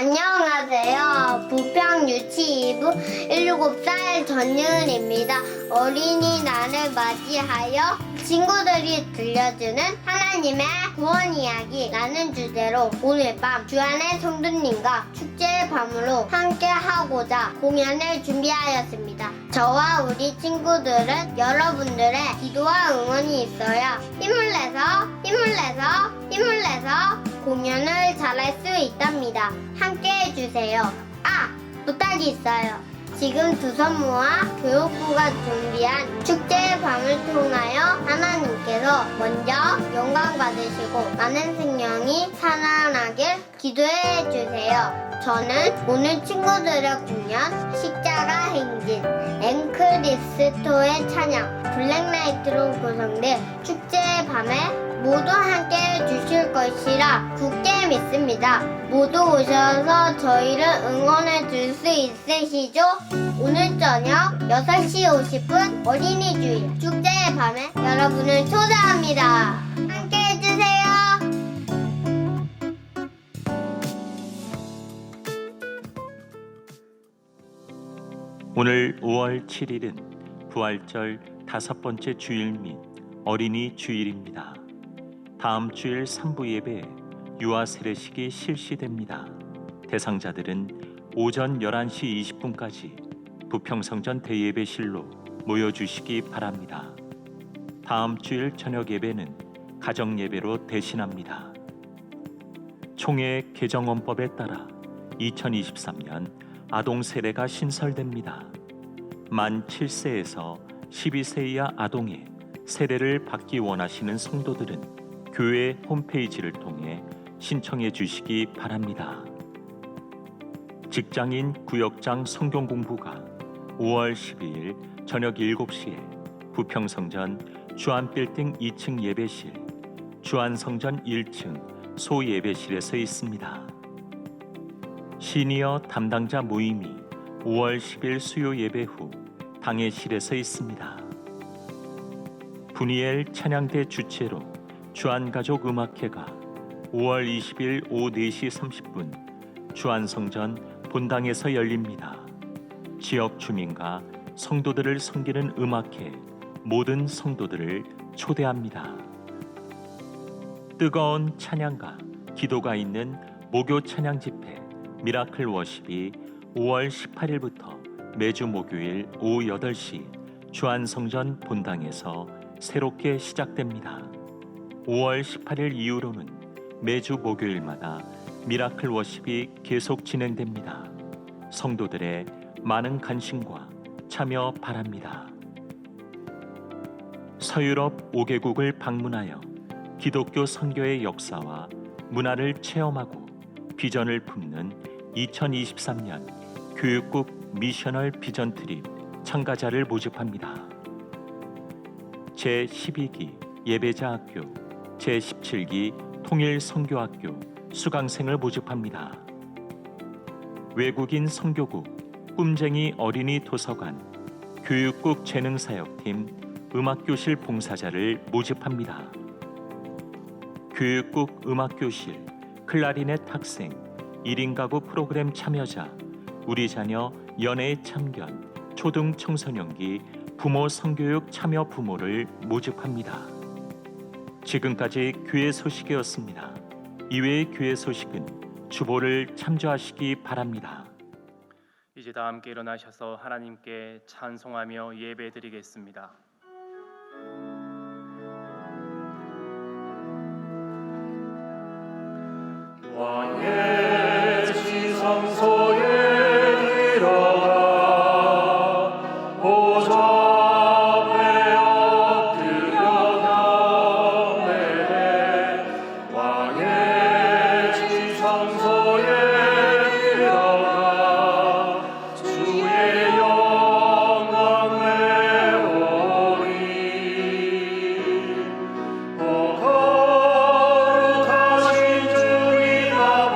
안녕하세요. 부평 유치 2부 7살 전유은입니다. 어린이날을 맞이하여 친구들이 들려주는 하나님의 구원 이야기라는 주제로 오늘 밤 주안의 성도님과 축제의 밤으로 함께 하고자 공연을 준비하였습니다. 저와 우리 친구들은 여러분들의 기도와 응원이 있어야 힘을 내서 공연을 잘할 수 있답니다. 함께 해주세요. 부탁이 있어요. 지금 두 손 모아 교육부가 준비한 축제의 밤을 통하여 하나님께서 먼저 영광 받으시고 많은 생명이 살아나길 기도해 주세요. 저는 오늘 친구들의 공연 십자가 행진, 앵크리스토의 찬양, 블랙나이트로 구성된 축제의 밤에 모두 함께 해주실 것이라 굳게 믿습니다. 모두 오셔서 저희를 응원해 줄 수 있으시죠? 오늘 저녁 6시 50분 어린이 주일 축제의 밤에 여러분을 초대합니다. 함께 해주세요. 오늘 5월 7일은 부활절 5번째 주일 및 어린이 주일입니다. 다음 주일 3부 예배 유아 세례식이 실시됩니다. 대상자들은 오전 11시 20분까지 부평성전 대예배실로 모여주시기 바랍니다. 다음 주일 저녁 예배는 가정예배로 대신합니다. 총회 개정헌법에 따라 2023년 아동 세례가 신설됩니다. 만 7세에서 12세 이하 아동의 세례를 받기 원하시는 성도들은 교회 홈페이지를 통해 신청해 주시기 바랍니다. 직장인 구역장 성경 공부가 5월 12일 저녁 7시에 부평성전 주안빌딩 2층 예배실, 주안성전 1층 소예배실에서 있습니다. 시니어 담당자 모임이 5월 10일 수요 예배 후 당회실에서 있습니다. 분이엘 찬양대 주최로 주안가족 음악회가 5월 20일 오후 4시 30분 주안성전 본당에서 열립니다. 지역 주민과 성도들을 섬기는 음악회 모든 성도들을 초대합니다. 뜨거운 찬양과 기도가 있는 목요 찬양 집회 미라클 워십이 5월 18일부터 매주 목요일 오후 8시 주안성전 본당에서 새롭게 시작됩니다. 5월 18일 이후로는 매주 목요일마다 미라클 워십이 계속 진행됩니다. 성도들의 많은 관심과 참여 바랍니다. 서유럽 5개국을 방문하여 기독교 선교의 역사와 문화를 체험하고 비전을 품는 2023년 교육국 미셔널 비전 트립 참가자를 모집합니다. 제12기 예배자 학교, 제17기 통일 선교학교 수강생을 모집합니다. 외국인 선교국, 꿈쟁이 어린이 도서관, 교육국 재능사역팀, 음악교실 봉사자를 모집합니다. 교육국 음악교실, 클라리넷 학생, 1인 가구 프로그램 참여자, 우리 자녀 연애 참견, 초등 청소년기 부모 성교육 참여 부모를 모집합니다. 지금까지 교회 소식이었습니다. 이외의 교회 소식은 주보를 참조하시기 바랍니다. 이제 다 함께 일어나셔서 하나님께 찬송하며 예배드리겠습니다. 왕의 지성소에 들어가 보좌 앞에 엎드려 경배해. 왕의 지성소에 들어가 주의 영광 외우리. 거룩하신 주님 앞에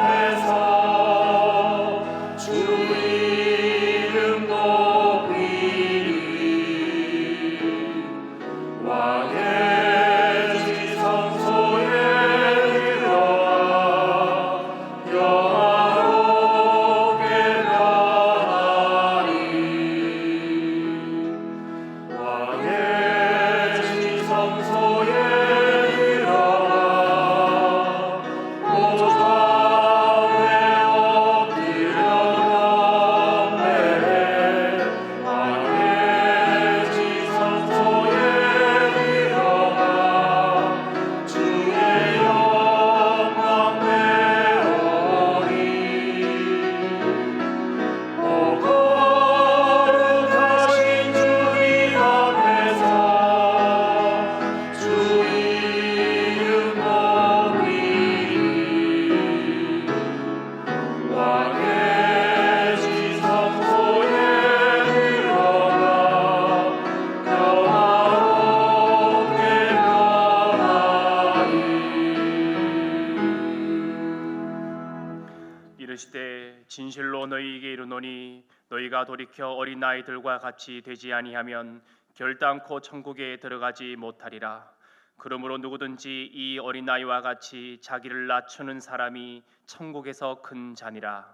이르시되 진실로 너희에게 이르노니 너희가 돌이켜 어린 아이들과 같이 되지 아니하면 결단코 천국에 들어가지 못하리라. 그러므로 누구든지 이 어린 아이와 같이 자기를 낮추는 사람이 천국에서 큰 자니라.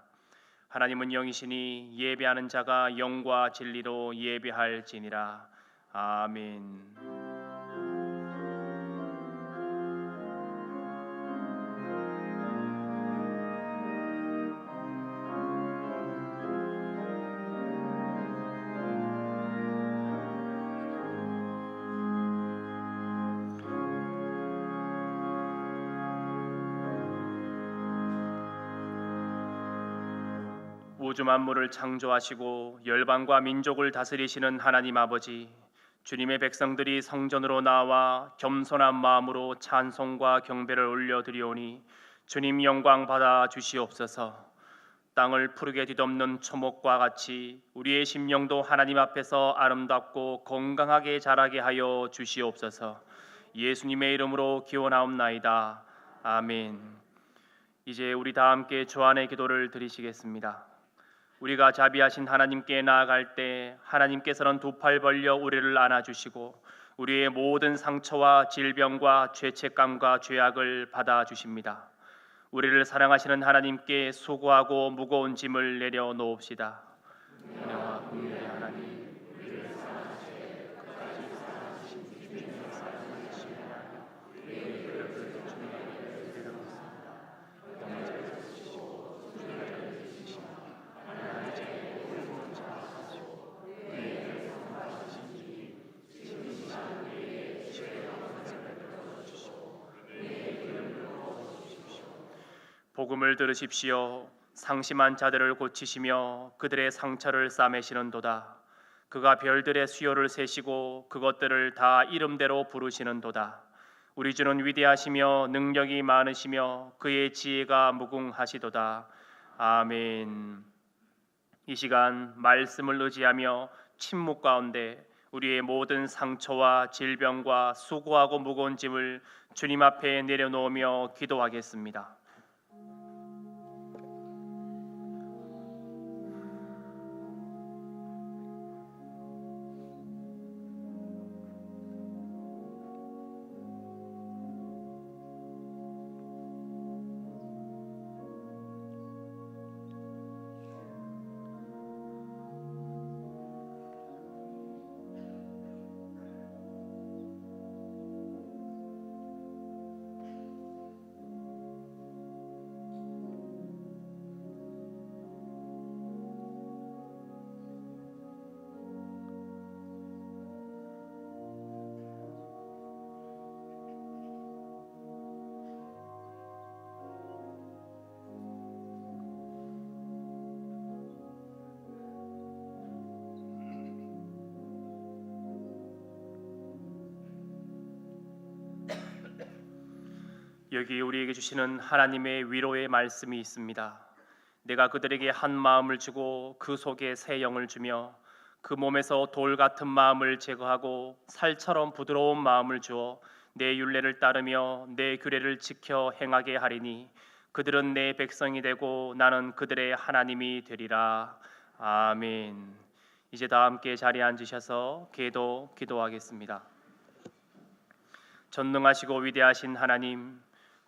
하나님은 영이시니 예배하는 자가 영과 진리로 예배할지니라. 아멘. 우주 만물을 창조하시고 열방과 민족을 다스리시는 하나님 아버지, 주님의 백성들이 성전으로 나와 겸손한 마음으로 찬송과 경배를 올려드리오니 주님 영광 받아 주시옵소서. 땅을 푸르게 뒤덮는 초목과 같이 우리의 심령도 하나님 앞에서 아름답고 건강하게 자라게 하여 주시옵소서. 예수님의 이름으로 기원하옵나이다. 아멘. 이제 우리 다 함께 주안의 기도를 드리시겠습니다. 우리가 자비하신 하나님께 나아갈 때 하나님께서는 두 팔 벌려 우리를 안아주시고 우리의 모든 상처와 질병과 죄책감과 죄악을 받아주십니다. 우리를 사랑하시는 하나님께 수고하고 무거운 짐을 내려놓읍시다. 은혜와 긍휼의 하나님, 우리를 사랑하시되 끝까지 사랑하신 주님의 사랑을 신뢰하며 우리의 그릇을 주님께 드려놓습니다. 영원히 주시고 주님을 주시며 하나님의 모든 자하시고 우리의 성하신 주님 지키시는 우리의 죄와 헌신을 들어주시고 우리의 기름으로 주십시오. 복음을 들으십시오. 상심한 자들을 고치시며 그들의 상처를 싸매시는도다. 그가 별들의 수요를 세시고 그것들을 다 이름대로 부르시는도다. 우리 주는 위대하시며 능력이 많으시며 그의 지혜가 무궁하시도다. 아멘. 이 시간 말씀을 의지하며 침묵 가운데 우리의 모든 상처와 질병과 수고하고 무거운 짐을 주님 앞에 내려놓으며 기도하겠습니다. 여기 우리에게 주시는 하나님의 위로의 말씀이 있습니다. 내가 그들에게 한 마음을 주고 그 속에 새 영을 주며 그 몸에서 돌 같은 마음을 제거하고 살처럼 부드러운 마음을 주어 내 율례를 따르며 내 규례를 지켜 행하게 하리니 그들은 내 백성이 되고 나는 그들의 하나님이 되리라. 아멘. 이제 다 함께 자리에 앉으셔서 기도하겠습니다. 전능하시고 위대하신 하나님,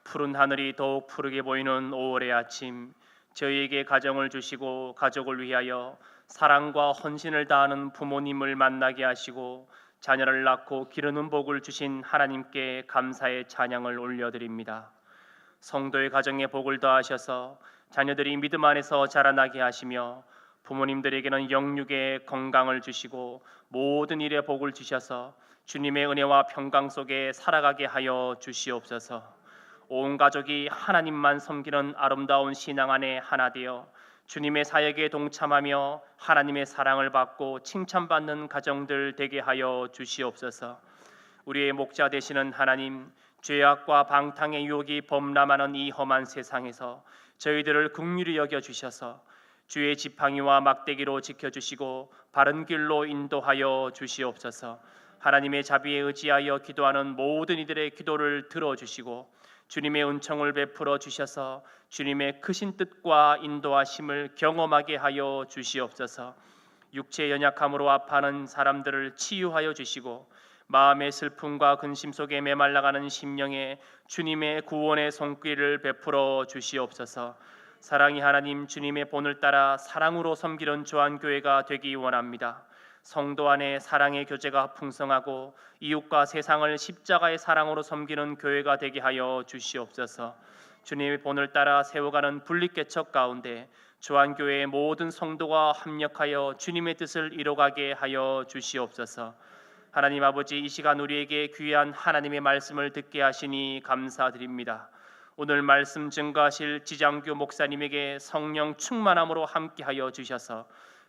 푸른 하늘이 더욱 푸르게 보이는 5월의 아침, 저희에게 가정을 주시고 가족을 위하여 사랑과 헌신을 다하는 부모님을 만나게 하시고 자녀를 낳고 기르는 복을 주신 하나님께 감사의 찬양을 올려드립니다. 성도의 가정에 복을 더하셔서 자녀들이 믿음 안에서 자라나게 하시며 부모님들에게는 영육의 건강을 주시고 모든 일에 복을 주셔서 주님의 은혜와 평강 속에 살아가게 하여 주시옵소서. 온 가족이 하나님만 섬기는 아름다운 신앙 안에 하나 되어 주님의 사역에 동참하며 하나님의 사랑을 받고 칭찬받는 가정들 되게 하여 주시옵소서. 우리의 목자 되시는 하나님, 죄악과 방탕의 유혹이 범람하는 이 험한 세상에서 저희들을 긍휼히 여겨 주셔서 주의 지팡이와 막대기로 지켜주시고 바른 길로 인도하여 주시옵소서. 하나님의 자비에 의지하여 기도하는 모든 이들의 기도를 들어주시고 주님의 은총을 베풀어 주셔서 주님의 크신 뜻과 인도하심을 경험하게 하여 주시옵소서. 육체 연약함으로 아파하는 사람들을 치유하여 주시고 마음의 슬픔과 근심 속에 메말라가는 심령에 주님의 구원의 손길을 베풀어 주시옵소서. 사랑이 하나님, 주님의 본을 따라 사랑으로 섬기는 조한교회가 되기 원합니다. 성도 안에 사랑의 교제가 풍성하고 이웃과 세상을 십자가의 사랑으로 섬기는 교회가 되게 하여 주시옵소서. 주님의 본을 따라 세워가는 분립개척 가운데 조한교회의 모든 성도가 합력하여 주님의 뜻을 이뤄가게 하여 주시옵소서. 하나님 아버지, 이 시간 우리에게 귀한 하나님의 말씀을 듣게 하시니 감사드립니다. 오늘 말씀 증거하실 지장규 목사님에게 성령 충만함으로 함께하여 주셔서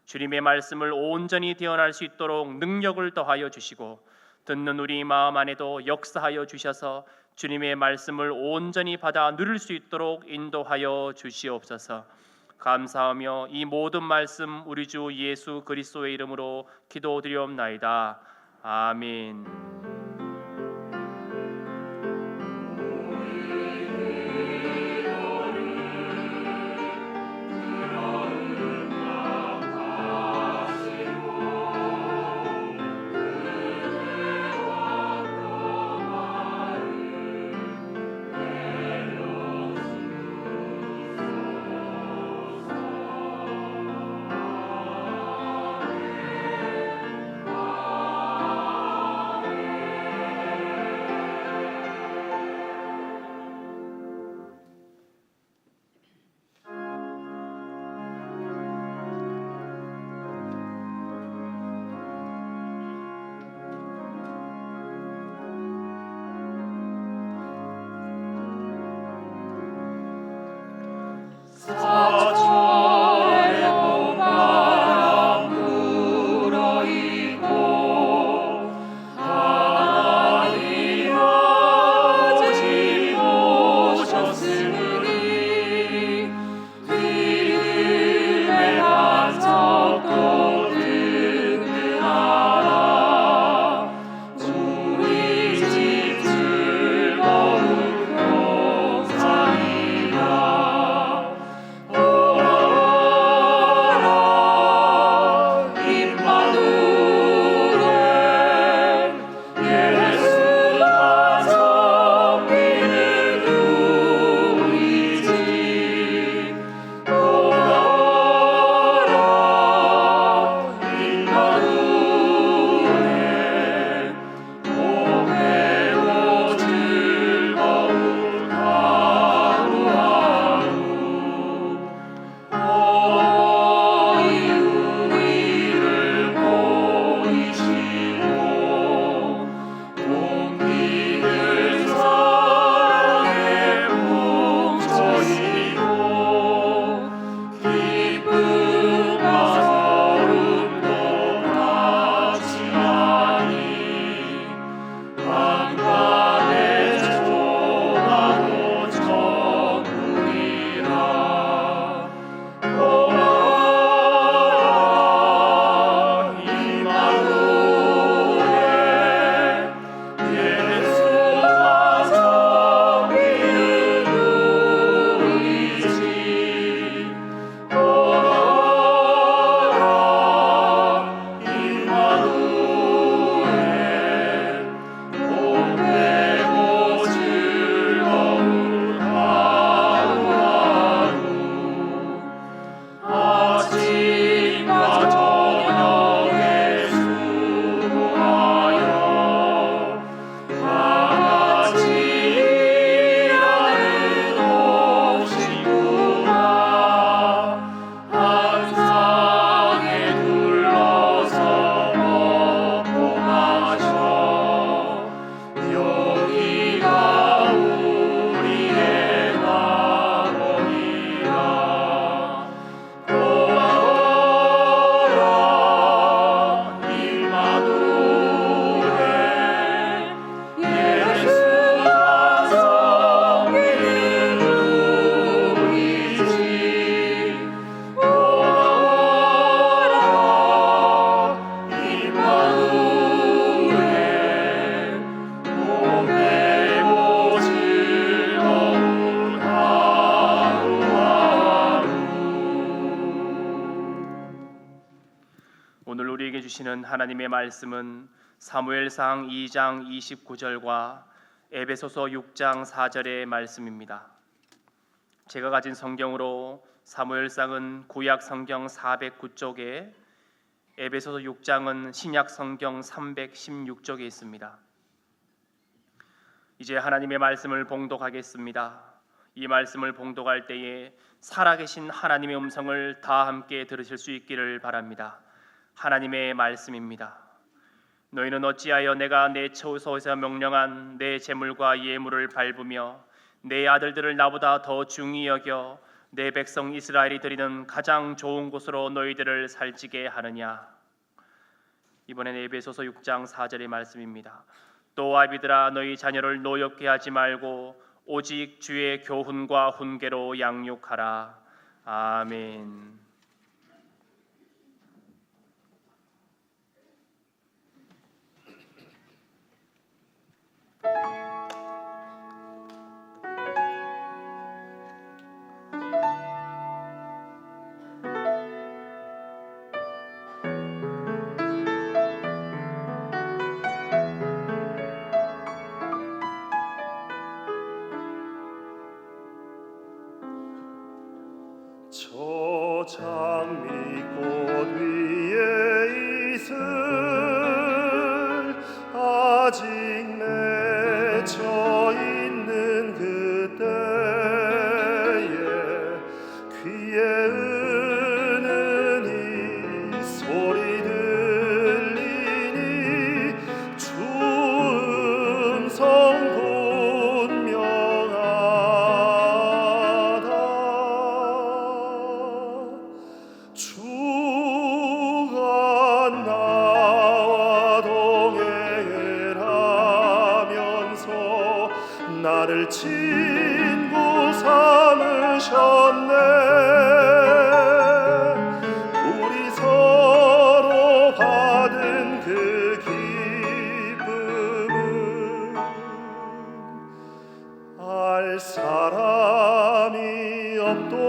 주님의 말씀을 온전히 대언할 수 있도록 능력을 더하여 주시고 듣는 우리 마음 안에도 역사하여 주셔서 주님의 말씀을 온전히 받아 누릴 수 있도록 인도하여 주시옵소서. 감사하며 이 모든 말씀 우리 주 예수 그리스도의 이름으로 기도드리옵나이다. 아멘. 주시는 하나님의 말씀은 사무엘상 2장 29절과 에베소서 6장 4절의 말씀입니다. 제가 가진 성경으로 사무엘상은 구약 성경 409쪽에, 에베소서 6장은 신약 성경 316쪽에 있습니다. 이제 하나님의 말씀을 봉독하겠습니다. 이 말씀을 봉독할 때에 살아계신 하나님의 음성을 다 함께 들으실 수 있기를 바랍니다. 하나님의 말씀입니다. 너희는 어찌하여 내가 내 처소에서 명령한 내 제물과 예물을 밟으며 내 아들들을 나보다 더 중히 여겨 내 백성 이스라엘이 드리는 가장 좋은 곳으로 너희들을 살찌게 하느냐. 이번엔 에베소서 6장 4절의 말씀입니다. 또 아비들아 너희 자녀를 노엽게 하지 말고 오직 주의 교훈과 훈계로 양육하라. 아멘. 저 장미꽃 위에 있을 아직 맺혀 있는 그때에 귀에 은은히 소리 들리니 주 음성 주가 나와 동행을 하면서 나를 친구 삼으셨네. 우리 서로 받은 그 기쁨은 알 사람이 없도다.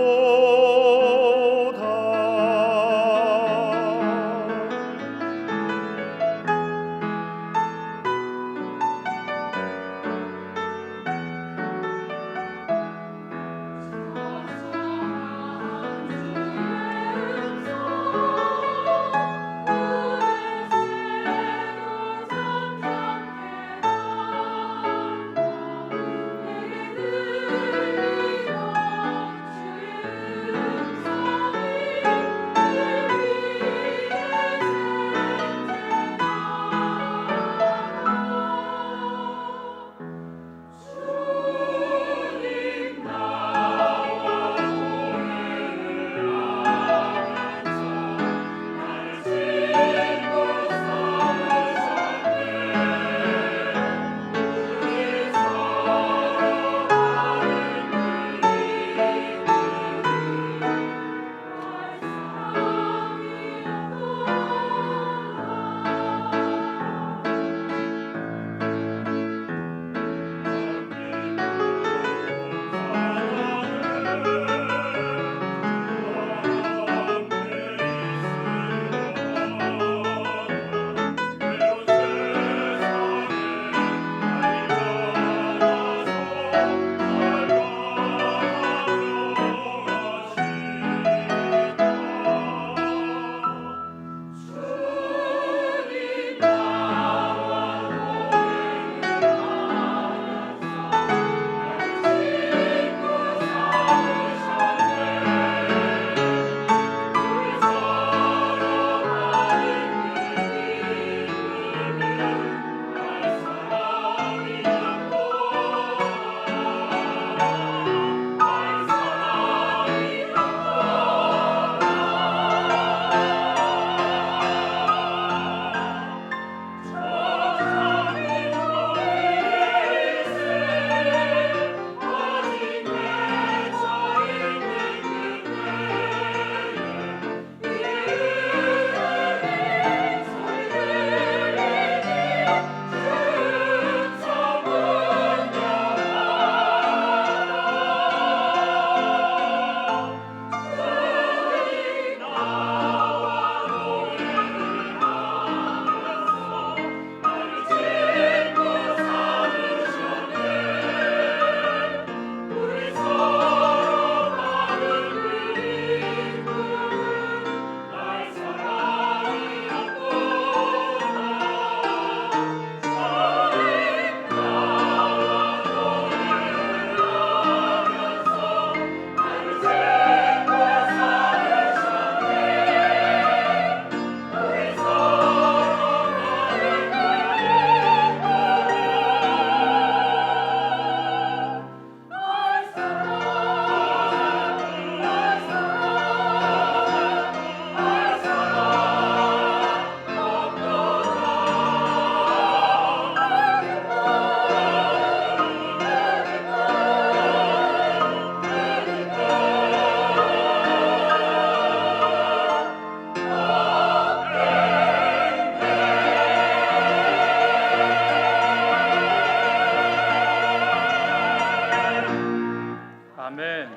아멘.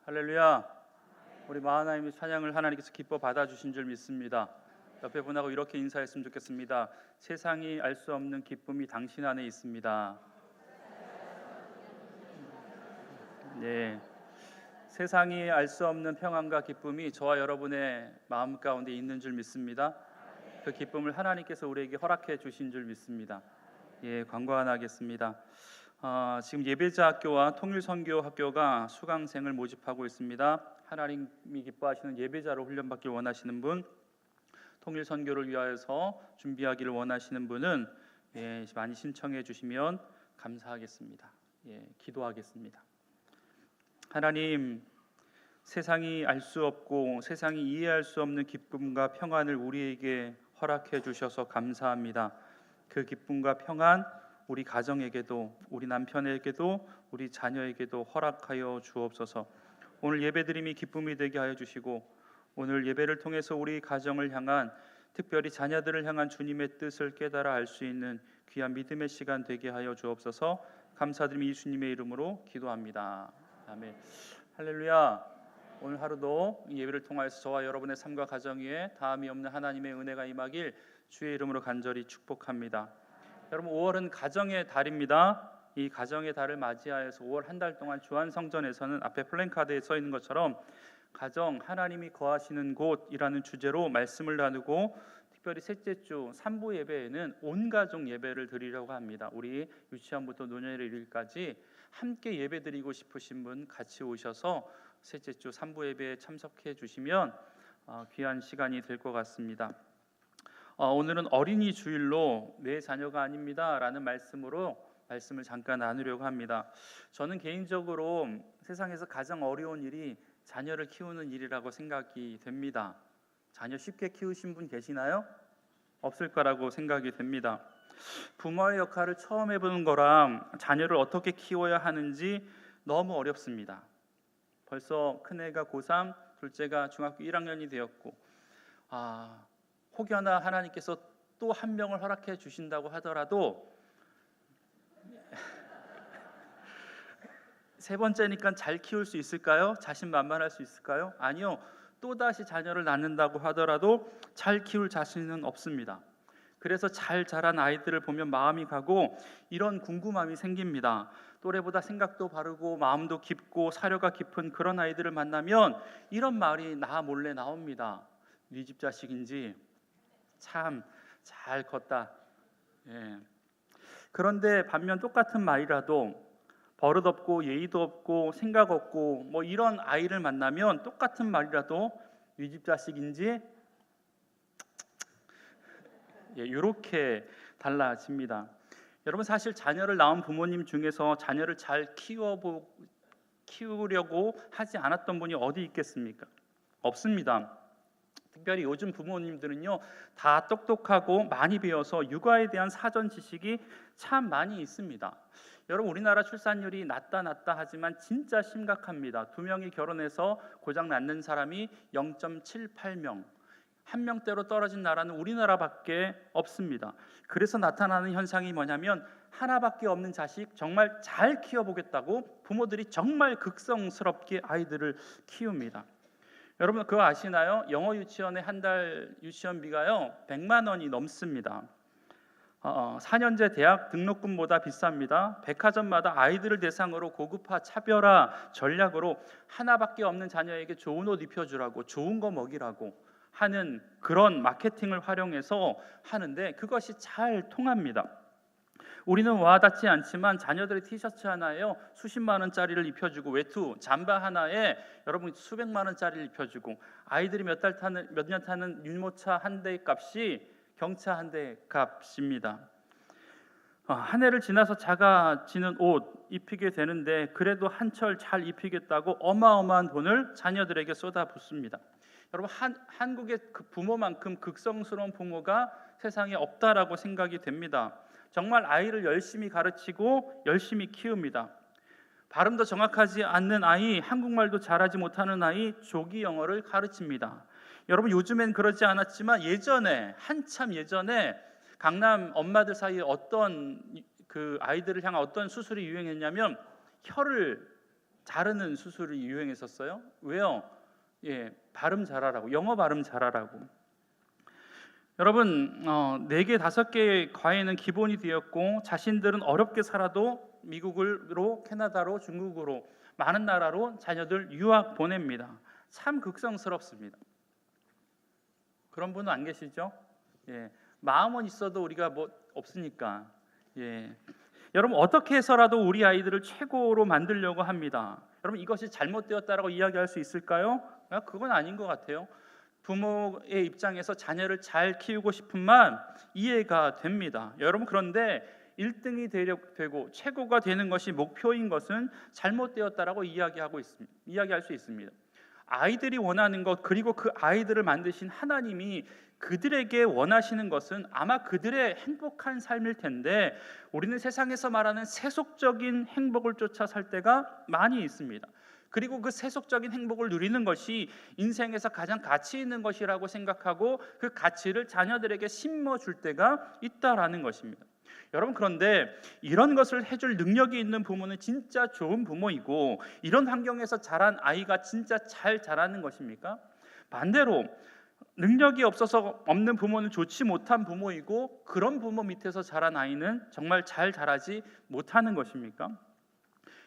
할렐루야. 우리 마하나임의 찬양을 하나님께서 기뻐 받아주신 줄 믿습니다. 옆에 분하고 이렇게 인사했으면 좋겠습니다. 세상이 알 수 없는 기쁨이 당신 안에 있습니다. 네, 세상이 알 수 없는 평안과 기쁨이 저와 여러분의 마음 가운데 있는 줄 믿습니다. 그 기쁨을 하나님께서 우리에게 허락해 주신 줄 믿습니다. 예, 광고하겠습니다. 지금 예배자 학교와 통일선교 학교가 수강생을 모집하고 있습니다. 하나님이 기뻐하시는 예배자로 훈련받길 원하시는 분, 통일선교를 위하여서 준비하기를 원하시는 분은 많이 신청해 주시면 감사하겠습니다. 기도하겠습니다. 하나님, 세상이 알 수 없고 세상이 이해할 수 없는 기쁨과 평안을 우리에게 허락해 주셔서 감사합니다. 그 기쁨과 평안 우리 가정에게도, 우리 남편에게도, 우리 자녀에게도 허락하여 주옵소서. 오늘 예배드림이 기쁨이 되게 하여 주시고, 오늘 예배를 통해서 우리 가정을 향한, 특별히 자녀들을 향한 주님의 뜻을 깨달아 알 수 있는 귀한 믿음의 시간 되게 하여 주옵소서. 감사드리며 예수님의 이름으로 기도합니다. 아멘. 할렐루야. 오늘 하루도 이 예배를 통하여서 저와 여러분의 삶과 가정 위에 다함이 없는 하나님의 은혜가 임하길 주의 이름으로 간절히 축복합니다. 여러분, 5월은 가정의 달입니다. 이 가정의 달을 맞이하여서 5월 한 달 동안 주한성전에서는 앞에 플랜카드에 써 있는 것처럼 가정, 하나님이 거하시는 곳이라는 주제로 말씀을 나누고, 특별히 셋째 주 3부 예배에는 온 가족 예배를 드리려고 합니다. 우리 유치원부터 노년에 이르기까지 함께 예배 드리고 싶으신 분 같이 오셔서 셋째 주 3부 예배에 참석해 주시면 귀한 시간이 될 것 같습니다. 오늘은 어린이 주일로 내 자녀가 아닙니다 라는 말씀을 잠깐 나누려고 합니다. 저는 개인적으로 세상에서 가장 어려운 일이 자녀를 키우는 일이라고 생각이 됩니다. 자녀 쉽게 키우신 분 계시나요? 없을 거라고 생각이 됩니다. 부모의 역할을 처음 해보는 거랑 자녀를 어떻게 키워야 하는지 너무 어렵습니다. 벌써 큰애가 고3, 둘째가 중학교 1학년이 되었고, 혹여나 하나님께서 또 한 명을 허락해 주신다고 하더라도 세 번째니까 잘 키울 수 있을까요? 자신만만할 수 있을까요? 아니요. 또다시 자녀를 낳는다고 하더라도 잘 키울 자신은 없습니다. 그래서 잘 자란 아이들을 보면 마음이 가고 이런 궁금함이 생깁니다. 또래보다 생각도 바르고 마음도 깊고 사려가 깊은 그런 아이들을 만나면 이런 말이 나 몰래 나옵니다. 네 집 자식인지 참 잘 컸다. 그런데 반면 똑같은 말이라도 버릇없고 예의도 없고 생각 없고 뭐 이런 아이를 만나면 똑같은 말이라도 네 집 자식인지 이렇게 달라집니다. 여러분, 사실 자녀를 낳은 부모님 중에서 자녀를 잘 키우려고 하지 않았던 분이 어디 있겠습니까? 없습니다. 특별히 요즘 부모님들은요, 다 똑똑하고 많이 배워서 육아에 대한 사전 지식이 참 많이 있습니다. 여러분, 우리나라 출산율이 낮다 하지만 진짜 심각합니다. 2명이 결혼해서 고장 낳는 사람이 0.78명, 한 명대로 떨어진 나라는 우리나라밖에 없습니다. 그래서 나타나는 현상이 뭐냐면, 하나밖에 없는 자식 정말 잘 키워보겠다고 부모들이 정말 극성스럽게 아이들을 키웁니다. 여러분, 그거 아시나요? 영어 유치원의 한 달 유치원비가요 100만 원이 넘습니다. 4년제 대학 등록금보다 비쌉니다. 백화점마다 아이들을 대상으로 고급화 차별화 전략으로 하나밖에 없는 자녀에게 좋은 옷 입혀주라고, 좋은 거 먹이라고 하는 그런 마케팅을 활용해서 하는데, 그것이 잘 통합니다. 우리는 와닿지 않지만 자녀들의 티셔츠 하나에요 수십만 원짜리를 입혀주고, 외투 잠바 하나에 여러분 수백만 원짜리를 입혀주고, 아이들이 몇 년 타는 유모차 한 대 값이 경차 한 대 값입니다. 한 해를 지나서 작아지는 옷 입히게 되는데, 그래도 한철 잘 입히겠다고 어마어마한 돈을 자녀들에게 쏟아붓습니다. 여러분, 한국의 그 부모만큼 극성스러운 부모가 세상에 없다라고 생각이 됩니다. 정말 아이를 열심히 가르치고 열심히 키웁니다. 발음도 정확하지 않는 아이, 한국말도 잘하지 못하는 아이, 조기 영어를 가르칩니다. 여러분, 요즘엔 그러지 않았지만 한참 예전에 강남 엄마들 사이에 어떤 그 아이들을 향한 어떤 수술이 유행했냐면 자르는 수술이 유행했었어요. 왜요? 발음 잘하라고, 영어 발음 잘하라고. 여러분, 4개, 5개의 과외는 기본이 되었고 자신들은 어렵게 살아도 미국으로, 캐나다로, 중국으로 많은 나라로 자녀들 유학 보냅니다. 참 극성스럽습니다. 그런 분은 안 계시죠? 마음은 있어도 우리가 뭐 없으니까. 여러분, 어떻게 해서라도 우리 아이들을 최고로 만들려고 합니다. 여러분, 이것이 잘못되었다라고 이야기할 수 있을까요? 그건 아닌 것 같아요. 부모의 입장에서 자녀를 잘 키우고 싶은 마음 이해가 됩니다. 여러분, 그런데 1등이 되고 최고가 되는 것이 목표인 것은 잘못되었다라고 이야기할 수 있습니다. 아이들이 원하는 것, 그리고 그 아이들을 만드신 하나님이 그들에게 원하시는 것은 아마 그들의 행복한 삶일 텐데, 우리는 세상에서 말하는 세속적인 행복을 쫓아 살 때가 많이 있습니다. 그리고 그 세속적인 행복을 누리는 것이 인생에서 가장 가치 있는 것이라고 생각하고 그 가치를 자녀들에게 심어줄 때가 있다라는 것입니다. 여러분, 그런데 이런 것을 해줄 능력이 있는 부모는 진짜 좋은 부모이고, 이런 환경에서 자란 아이가 진짜 잘 자라는 것입니까? 반대로 능력이 없어서 없는 부모는 좋지 못한 부모이고, 그런 부모 밑에서 자란 아이는 정말 잘 자라지 못하는 것입니까?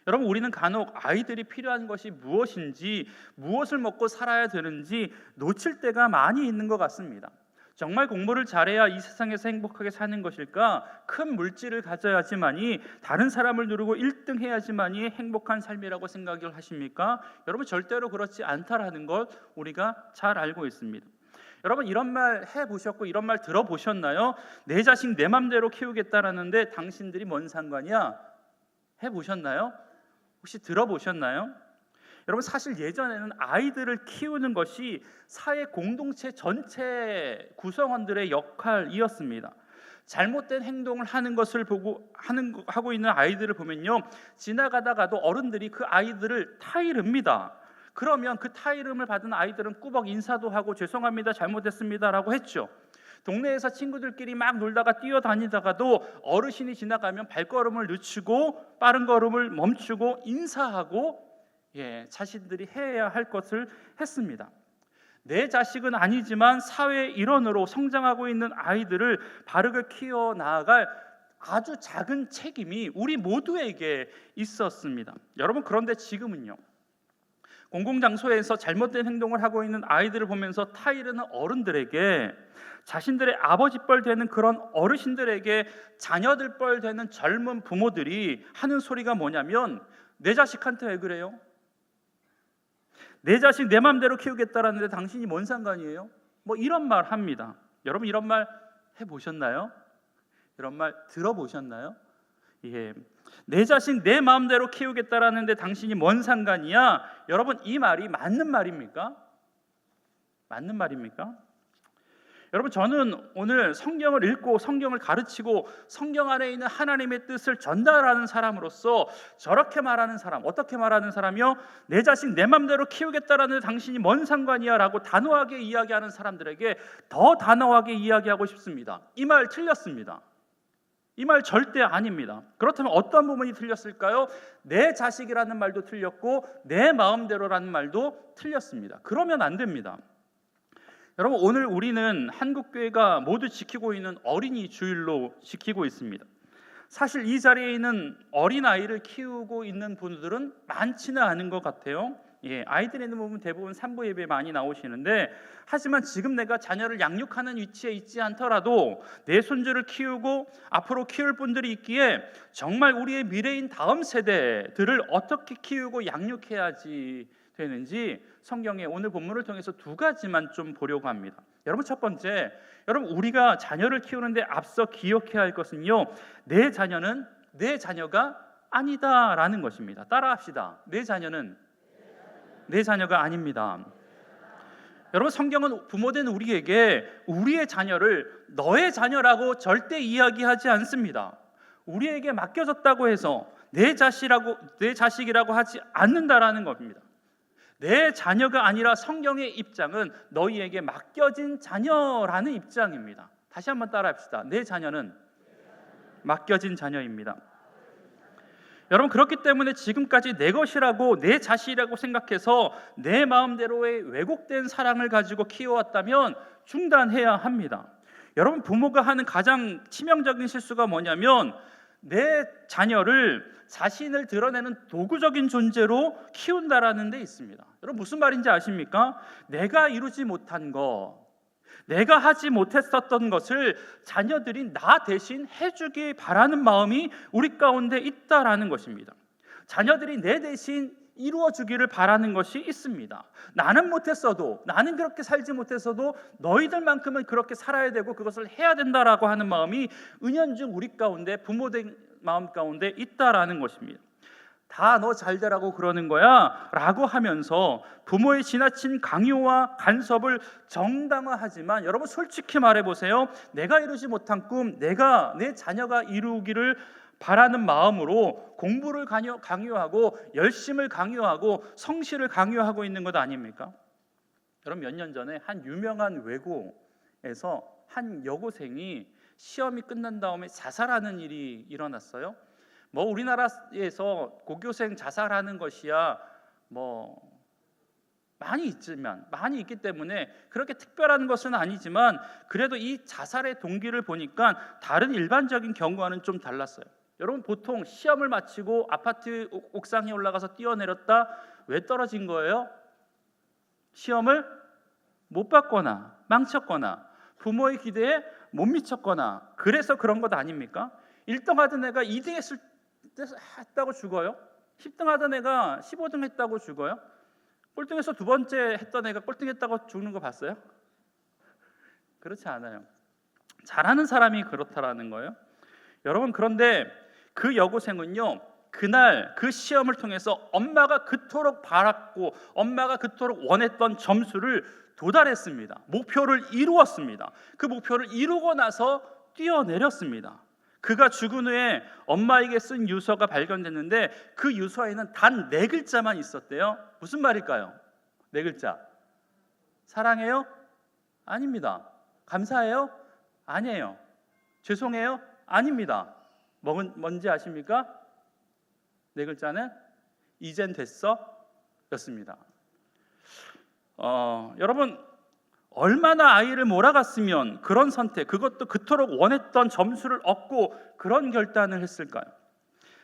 여러분, 우리는 간혹 아이들이 필요한 것이 무엇인지, 무엇을 먹고 살아야 되는지 놓칠 때가 많이 있는 것 같습니다. 정말 공부를 잘해야 이 세상에서 행복하게 사는 것일까? 큰 물질을 가져야지만이, 다른 사람을 누르고 1등 해야지만이 행복한 삶이라고 생각을 하십니까? 여러분, 절대로 그렇지 않다라는 것 우리가 잘 알고 있습니다. 여러분, 이런 말 해보셨고 이런 말 들어보셨나요? 내 자식 내 맘대로 키우겠다라는데 당신들이 뭔 상관이야? 해보셨나요? 혹시 들어보셨나요? 여러분, 사실 예전에는 아이들을 키우는 것이 사회 공동체 전체 구성원들의 역할이었습니다. 잘못된 행동을 하는 것을 하고 있는 아이들을 보면요, 지나가다가도 어른들이 그 아이들을 타이릅니다. 그러면 그 타이름을 받은 아이들은 꾸벅 인사도 하고 죄송합니다, 잘못했습니다라고 했죠. 동네에서 친구들끼리 막 놀다가 뛰어다니다가도 어르신이 지나가면 발걸음을 늦추고 빠른 걸음을 멈추고 인사하고 자신들이 해야 할 것을 했습니다. 내 자식은 아니지만 사회의 일원으로 성장하고 있는 아이들을 바르게 키워나갈 아주 작은 책임이 우리 모두에게 있었습니다. 여러분, 그런데 지금은요, 공공장소에서 잘못된 행동을 하고 있는 아이들을 보면서 타이르는 어른들에게, 자신들의 아버지 뻘 되는 그런 어르신들에게 자녀들 뻘 되는 젊은 부모들이 하는 소리가 뭐냐면, 내 자식한테 왜 그래요? 내 자식 내 맘대로 키우겠다라는데 당신이 뭔 상관이에요? 뭐 이런 말 합니다. 여러분, 이런 말 해보셨나요? 이런 말 들어보셨나요? 내 자식 내 마음대로 키우겠다라는데 당신이 뭔 상관이야? 여러분, 이 말이 맞는 말입니까? 맞는 말입니까? 여러분, 저는 오늘 성경을 읽고 성경을 가르치고 성경 안에 있는 하나님의 뜻을 전달하는 사람으로서 저렇게 말하는 사람, 어떻게 말하는 사람이요? 내 자식 내 맘대로 키우겠다라는데 당신이 뭔 상관이야? 라고 단호하게 이야기하는 사람들에게 더 단호하게 이야기하고 싶습니다. 이 말 틀렸습니다. 이 말 절대 아닙니다. 그렇다면 어떤 부분이 틀렸을까요? 내 자식이라는 말도 틀렸고 내 마음대로라는 말도 틀렸습니다. 그러면 안 됩니다. 여러분, 오늘 우리는 한국교회가 모두 지키고 있는 어린이 주일로 지키고 있습니다. 사실 이 자리에 있는 어린아이를 키우고 있는 분들은 많지는 않은 것 같아요. 아이들이 있는 부분 대부분 산부 예배 많이 나오시는데, 하지만 지금 내가 자녀를 양육하는 위치에 있지 않더라도 내 손주를 키우고 앞으로 키울 분들이 있기에 정말 우리의 미래인 다음 세대들을 어떻게 키우고 양육해야지 되는지 성경의 오늘 본문을 통해서 2가지만 좀 보려고 합니다. 여러분, 첫 번째, 여러분, 우리가 자녀를 키우는데 앞서 기억해야 할 것은요, 내 자녀는 내 자녀가 아니다라는 것입니다. 따라합시다. 내 자녀는 내 자녀가 아닙니다. 여러분, 성경은 부모된 우리에게 우리의 자녀를 너의 자녀라고 절대 이야기하지 않습니다. 우리에게 맡겨졌다고 해서 내 자식이라고 하지 않는다라는 겁니다. 내 자녀가 아니라 성경의 입장은 너희에게 맡겨진 자녀라는 입장입니다. 다시 한번 따라합시다. 내 자녀는 맡겨진 자녀입니다. 여러분, 그렇기 때문에 지금까지 내 것이라고, 내 자식이라고 생각해서 내 마음대로의 왜곡된 사랑을 가지고 키워왔다면 중단해야 합니다. 여러분, 부모가 하는 가장 치명적인 실수가 뭐냐면 내 자녀를 자신을 드러내는 도구적인 존재로 키운다라는 데 있습니다. 여러분, 무슨 말인지 아십니까? 내가 이루지 못한 것, 내가 하지 못했었던 것을 자녀들이 나 대신 해주길 바라는 마음이 우리 가운데 있다라는 것입니다. 자녀들이 내 대신 이루어주기를 바라는 것이 있습니다. 나는 못했어도, 나는 그렇게 살지 못했어도 너희들만큼은 그렇게 살아야 되고 그것을 해야 된다라고 하는 마음이 은연중 우리 가운데, 부모된 마음 가운데 있다라는 것입니다. 다 너 잘되라고 그러는 거야 라고 하면서 부모의 지나친 강요와 간섭을 정당화하지만, 여러분 솔직히 말해보세요. 내가 이루지 못한 꿈, 내가 내 자녀가 이루기를 바라는 마음으로 공부를 강요하고 열심을 강요하고 성실을 강요하고 있는 것 아닙니까? 여러분, 몇 년 전에 한 유명한 외고에서 한 여고생이 시험이 끝난 다음에 자살하는 일이 일어났어요. 뭐 우리나라에서 고교생 자살하는 것이야 뭐 많이 있기 때문에 그렇게 특별한 것은 아니지만, 그래도 이 자살의 동기를 보니까 다른 일반적인 경우와는 좀 달랐어요. 여러분, 보통 시험을 마치고 아파트 옥상에 올라가서 뛰어내렸다, 왜 떨어진 거예요? 시험을 못 봤거나 망쳤거나 부모의 기대에 못 미쳤거나 그래서 그런 것 아닙니까? 1등 하던 애가 2등 했다고 죽어요? 10등 하던 애가 15등 했다고 죽어요? 꼴등에서 두 번째 했던 애가 꼴등 했다고 죽는 거 봤어요? 그렇지 않아요. 잘하는 사람이 그렇다라는 거예요. 여러분, 그런데 그 여고생은요, 그날 그 시험을 통해서 엄마가 그토록 바랐고 엄마가 그토록 원했던 점수를 도달했습니다. 목표를 이루었습니다. 그 목표를 이루고 나서 뛰어내렸습니다. 그가 죽은 후에 엄마에게 쓴 유서가 발견됐는데 그 유서에는 단 4글자만 있었대요. 무슨 말일까요? 4글자. 사랑해요? 아닙니다. 감사해요? 아니에요. 죄송해요? 아닙니다. 뭔지 아십니까? 4글자는 이젠 됐어? 였습니다. 여러분, 얼마나 아이를 몰아갔으면 그런 선택, 그것도 그토록 원했던 점수를 얻고 그런 결단을 했을까요?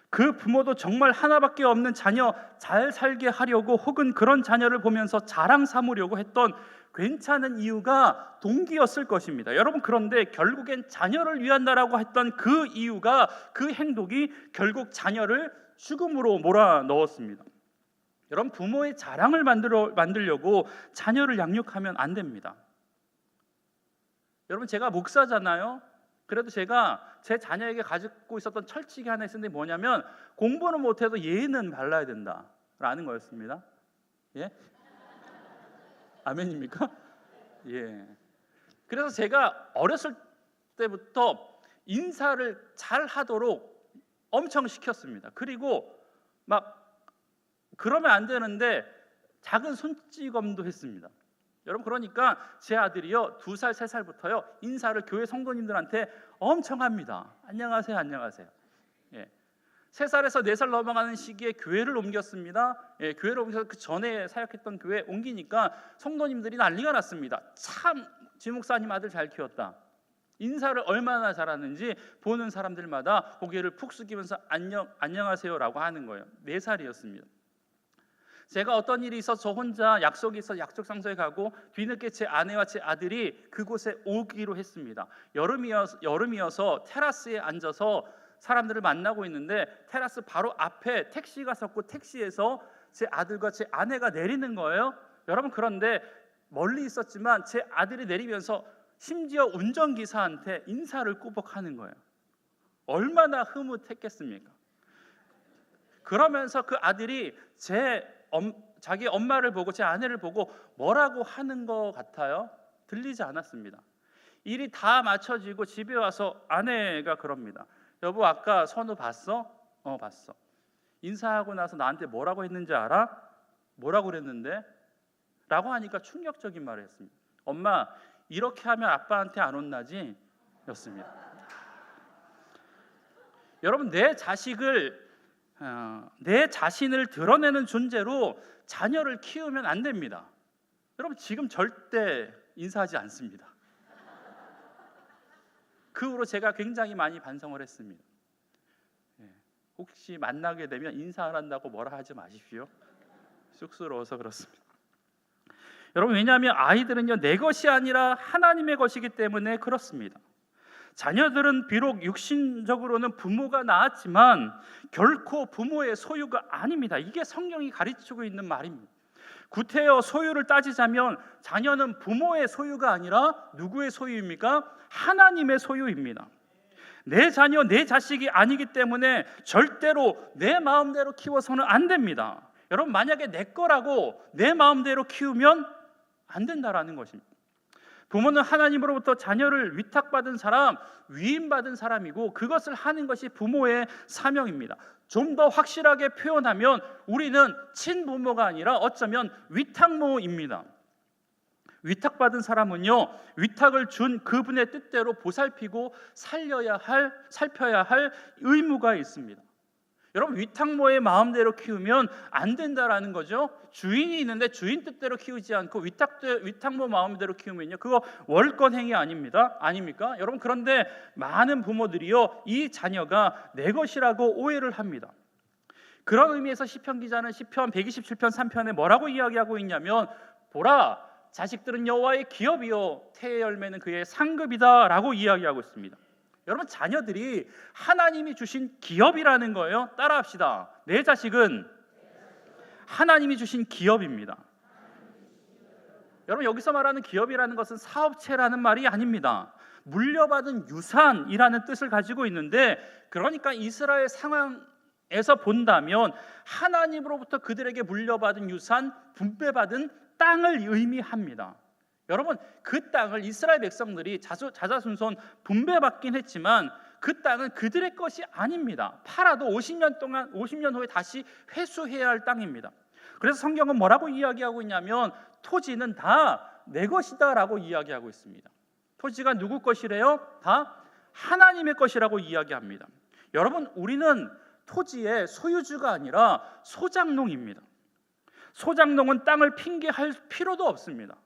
그 부모도 정말 하나밖에 없는 자녀 잘 살게 하려고, 혹은 그런 자녀를 보면서 자랑 삼으려고 했던 괜찮은 이유가 동기였을 것입니다. 여러분, 그런데 결국엔 자녀를 위한다라고 했던 그 이유가, 그 행동이 결국 자녀를 죽음으로 몰아넣었습니다. 여러분, 부모의 자랑을 만들려고 자녀를 양육하면 안 됩니다. 여러분, 제가 목사잖아요. 그래도 제가 제 자녀에게 가지고 있었던 철칙이 하나 있었는데 뭐냐면, 공부는 못해도 예의는 발라야 된다라는 거였습니다. 예? 아멘입니까? 예. 그래서 제가 어렸을 때부터 인사를 잘 하도록 엄청 시켰습니다. 그리고 막 그러면 안 되는데 작은 손찌검도 했습니다. 여러분, 그러니까 제 아들이요, 2살, 3살부터요 인사를 교회 성도님들한테 엄청 합니다. 안녕하세요, 안녕하세요. 예. 3살에서 4살 넘어가는 시기에 교회를 옮겼습니다. 예, 교회를 옮겨서 그 전에 사역했던 교회 옮기니까 성도님들이 난리가 났습니다. 참 지목사님 아들 잘 키웠다. 인사를 얼마나 잘하는지 보는 사람들마다 고개를 푹 숙이면서 안녕하세요라고 하는 거예요. 4살이었습니다. 제가 어떤 일이 있어서 저 혼자 약속이 있어 약속 장소에 가고 뒤늦게 제 아내와 제 아들이 그곳에 오기로 했습니다. 여름이어서 테라스에 앉아서 사람들을 만나고 있는데 테라스 바로 앞에 택시가 섰고 택시에서 제 아들과 제 아내가 내리는 거예요. 여러분, 그런데 멀리 있었지만 제 아들이 내리면서 심지어 운전기사한테 인사를 꾸벅하는 거예요. 얼마나 흐뭇했겠습니까? 그러면서 그 아들이 자기 엄마를 보고 제 아내를 보고 뭐라고 하는 것 같아요? 들리지 않았습니다. 일이 다 맞춰지고 집에 와서 아내가 그럽니다. 여보, 아까 선우 봤어? 봤어. 인사하고 나서 나한테 뭐라고 했는지 알아? 뭐라고 그랬는데? 라고 하니까 충격적인 말을 했습니다. 엄마, 이렇게 하면 아빠한테 안 혼나지? 였습니다. 여러분, 내 자식을 내 자신을 드러내는 존재로 자녀를 키우면 안 됩니다. 여러분 지금 절대 인사하지 않습니다. 그 후로 제가 굉장히 많이 반성을 했습니다. 혹시 만나게 되면 인사 안 한다고 뭐라 하지 마십시오. 쑥스러워서 그렇습니다. 여러분 왜냐하면 아이들은요 내 것이 아니라 하나님의 것이기 때문에 그렇습니다. 자녀들은 비록 육신적으로는 부모가 낳았지만 결코 부모의 소유가 아닙니다. 이게 성경이 가르치고 있는 말입니다. 구태여 소유를 따지자면 자녀는 부모의 소유가 아니라 누구의 소유입니까? 하나님의 소유입니다. 내 자녀, 내 자식이 아니기 때문에 절대로 내 마음대로 키워서는 안 됩니다. 여러분 만약에 내 거라고 내 마음대로 키우면 안 된다라는 것입니다. 부모는 하나님으로부터 자녀를 위탁받은 사람, 위임받은 사람이고 그것을 하는 것이 부모의 사명입니다. 좀 더 확실하게 표현하면 우리는 친부모가 아니라 어쩌면 위탁모입니다. 위탁받은 사람은요 위탁을 준 그분의 뜻대로 보살피고 살펴야 할 의무가 있습니다. 여러분 위탁모의 마음대로 키우면 안 된다라는 거죠. 주인이 있는데 주인 뜻대로 키우지 않고 위탁모 마음대로 키우면요 그거 월권행위 아닙니까? 여러분 그런데 많은 부모들이요 이 자녀가 내 것이라고 오해를 합니다. 그런 의미에서 시편 기자는 시편 127편 3편에 뭐라고 이야기하고 있냐면 보라 자식들은 여호와의 기업이요 태의 열매는 그의 상급이다 라고 이야기하고 있습니다. 여러분 자녀들이 하나님이 주신 기업이라는 거예요. 따라합시다. 내 자식은 하나님이 주신 기업입니다. 여러분 여기서 말하는 기업이라는 것은 사업체라는 말이 아닙니다. 물려받은 유산이라는 뜻을 가지고 있는데 그러니까 이스라엘 상황에서 본다면 하나님으로부터 그들에게 물려받은 유산, 분배받은 땅을 의미합니다. 여러분 그 땅을 이스라엘 백성들이 자자손손 분배받긴 했지만 그 땅은 그들의 것이 아닙니다. 팔아도 50년 후에 다시 회수해야 할 땅입니다. 그래서 성경은 뭐라고 이야기하고 있냐면 토지는 다 내 것이다 라고 이야기하고 있습니다. 토지가 누구 것이래요? 다 하나님의 것이라고 이야기합니다. 여러분 우리는 토지의 소유주가 아니라 소장농입니다. 소장농은 땅을 핑계할 필요도 없습니다.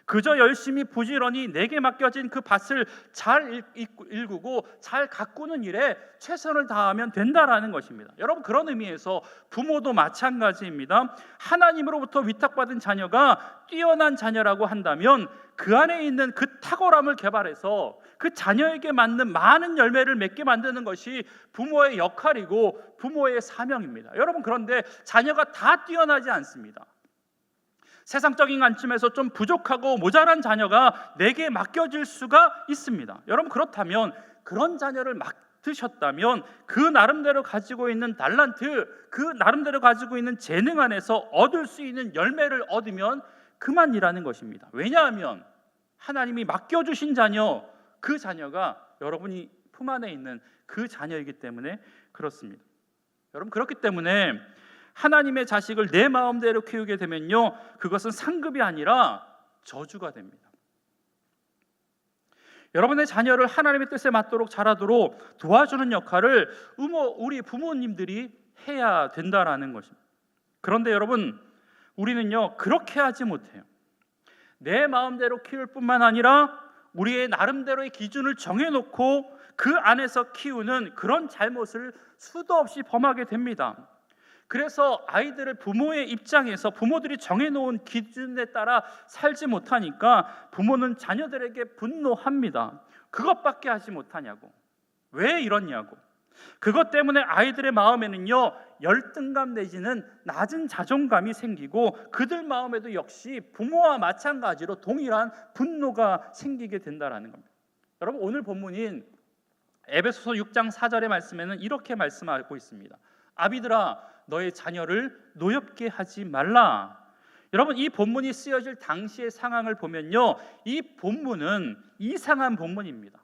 그저 열심히 부지런히 내게 맡겨진 그 밭을 잘 일구고 잘 가꾸는 일에 최선을 다하면 된다라는 것입니다. 여러분 그런 의미에서 부모도 마찬가지입니다. 하나님으로부터 위탁받은 자녀가 뛰어난 자녀라고 한다면 그 안에 있는 그 탁월함을 개발해서 그 자녀에게 맞는 많은 열매를 맺게 만드는 것이 부모의 역할이고 부모의 사명입니다. 여러분 그런데 자녀가 다 뛰어나지 않습니다. 세상적인 관점에서 좀 부족하고 모자란 자녀가 내게 맡겨질 수가 있습니다. 여러분 그렇다면 그런 자녀를 맡으셨다면 그 나름대로 가지고 있는 달란트, 그 나름대로 가지고 있는 재능 안에서 얻을 수 있는 열매를 얻으면 그만이라는 것입니다. 왜냐하면 하나님이 맡겨주신 자녀, 그 자녀가 여러분이 품 안에 있는 그 자녀이기 때문에 그렇습니다. 여러분 그렇기 때문에 하나님의 자식을 내 마음대로 키우게 되면요 그것은 상급이 아니라 저주가 됩니다. 여러분의 자녀를 하나님의 뜻에 맞도록 자라도록 도와주는 역할을 우리 부모님들이 해야 된다라는 것입니다. 그런데 여러분 우리는요 그렇게 하지 못해요. 내 마음대로 키울 뿐만 아니라 우리의 나름대로의 기준을 정해놓고 그 안에서 키우는 그런 잘못을 수도 없이 범하게 됩니다. 그래서 아이들을 부모의 입장에서 부모들이 정해놓은 기준에 따라 살지 못하니까 부모는 자녀들에게 분노합니다. 그것밖에 하지 못하냐고. 왜 이러냐고. 그것 때문에 아이들의 마음에는요 열등감 내지는 낮은 자존감이 생기고 그들 마음에도 역시 부모와 마찬가지로 동일한 분노가 생기게 된다라는 겁니다. 여러분 오늘 본문인 에베소서 6장 4절의 말씀에는 이렇게 말씀하고 있습니다. 아비들아 너의 자녀를 노엽게 하지 말라. 여러분 이 본문이 쓰여질 당시의 상황을 보면요 이 본문은 이상한 본문입니다.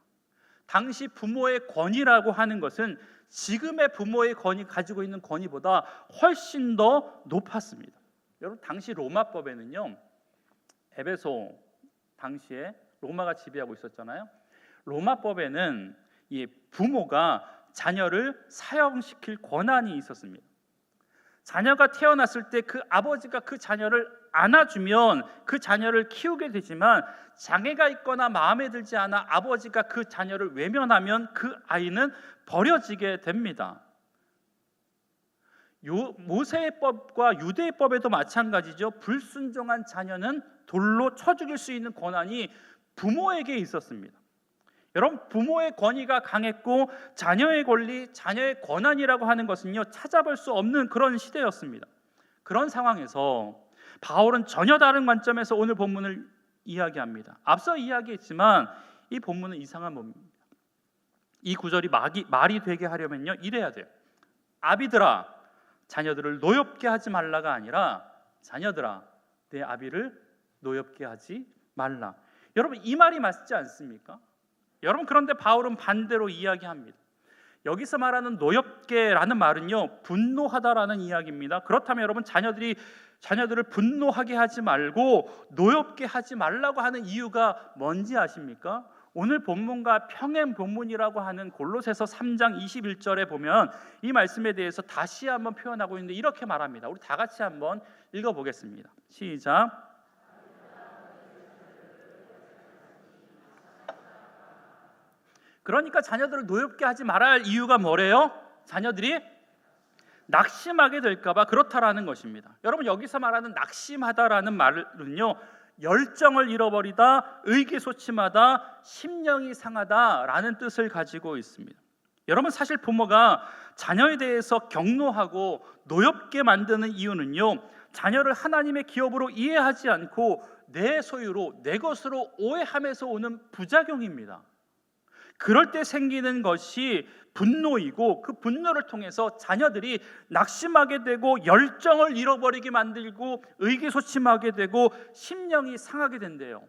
당시 부모의 권위라고 하는 것은 지금의 부모의 권위 가지고 있는 권위보다 훨씬 더 높았습니다. 여러분 당시 로마법에는요 에베소 당시에 로마가 지배하고 있었잖아요. 로마법에는 이 부모가 자녀를 사형시킬 권한이 있었습니다. 자녀가 태어났을 때 그 아버지가 그 자녀를 안아주면 그 자녀를 키우게 되지만, 장애가 있거나 마음에 들지 않아 아버지가 그 자녀를 외면하면 그 아이는 버려지게 됩니다. 모세의 법과 유대의 법에도 마찬가지죠. 불순종한 자녀는 돌로 쳐 죽일 수 있는 권한이 부모에게 있었습니다. 여러분, 부모의 권위가 강했고 자녀의 권리, 자녀의 권한이라고 하는 것은요, 찾아볼 수 없는 그런 시대였습니다. 그런 상황에서 바울은 전혀 다른 관점에서 오늘 본문을 이야기합니다. 앞서 이야기했지만 이 본문은 이상한 본문입니다. 이 구절이 말이 되게 하려면요, 이래야 돼요. 아비들아, 자녀들을 노엽게 하지 말라가 아니라 자녀들아, 내 아비를 노엽게 하지 말라. 여러분, 이 말이 맞지 않습니까? 여러분, 그런데 바울은 반대로 이야기합니다. 여기서 말하는 노엽게라는 말은요, 분노하다라는 이야기입니다. 그렇다면 여러분, 자녀들을 분노하게 하지 말고 노엽게 하지 말라고 하는 이유가 뭔지 아십니까? 오늘 본문과 평행 본문이라고 하는 골로새서 3장 21절에 보면 이 말씀에 대해서 다시 한번 표현하고 있는데 이렇게 말합니다. 우리 다 같이 한번 읽어보겠습니다. 시작. 그러니까 자녀들을 노엽게 하지 말아야 할 이유가 뭐래요? 자녀들이 낙심하게 될까봐 그렇다라는 것입니다. 여러분, 여기서 말하는 낙심하다라는 말은요, 열정을 잃어버리다, 의기소침하다, 심령이 상하다라는 뜻을 가지고 있습니다. 여러분, 사실 부모가 자녀에 대해서 경노하고 노엽게 만드는 이유는요, 자녀를 하나님의 기업으로 이해하지 않고 내 소유로, 내 것으로 오해함에서 오는 부작용입니다. 그럴 때 생기는 것이 분노이고, 그 분노를 통해서 자녀들이 낙심하게 되고 열정을 잃어버리게 만들고 의기소침하게 되고 심령이 상하게 된대요.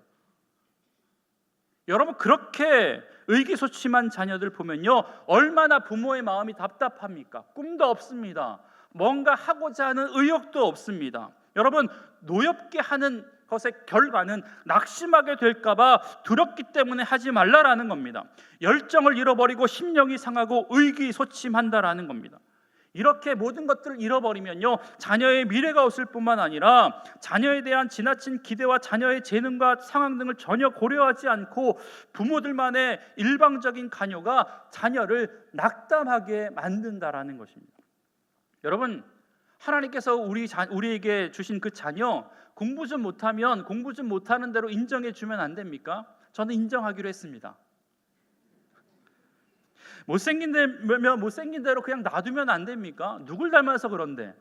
여러분, 그렇게 의기소침한 자녀들 보면요, 얼마나 부모의 마음이 답답합니까? 꿈도 없습니다. 뭔가 하고자 하는 의욕도 없습니다. 여러분, 노엽게 하는 것의 결과는 낙심하게 될까봐 두렵기 때문에 하지 말라라는 겁니다. 열정을 잃어버리고 심령이 상하고 의기소침한다라는 겁니다. 이렇게 모든 것들을 잃어버리면요, 자녀의 미래가 없을 뿐만 아니라 자녀에 대한 지나친 기대와 자녀의 재능과 상황 등을 전혀 고려하지 않고 부모들만의 일방적인 관여가 자녀를 낙담하게 만든다라는 것입니다. 여러분, 하나님께서 우리에게 주신 그 자녀, 공부 좀 못하면 공부 좀 못하는 대로 인정해 주면 안 됩니까? 저는 인정하기로 했습니다. 못생긴 대로 그냥 놔두면 안 됩니까? 누굴 닮아서 그런데?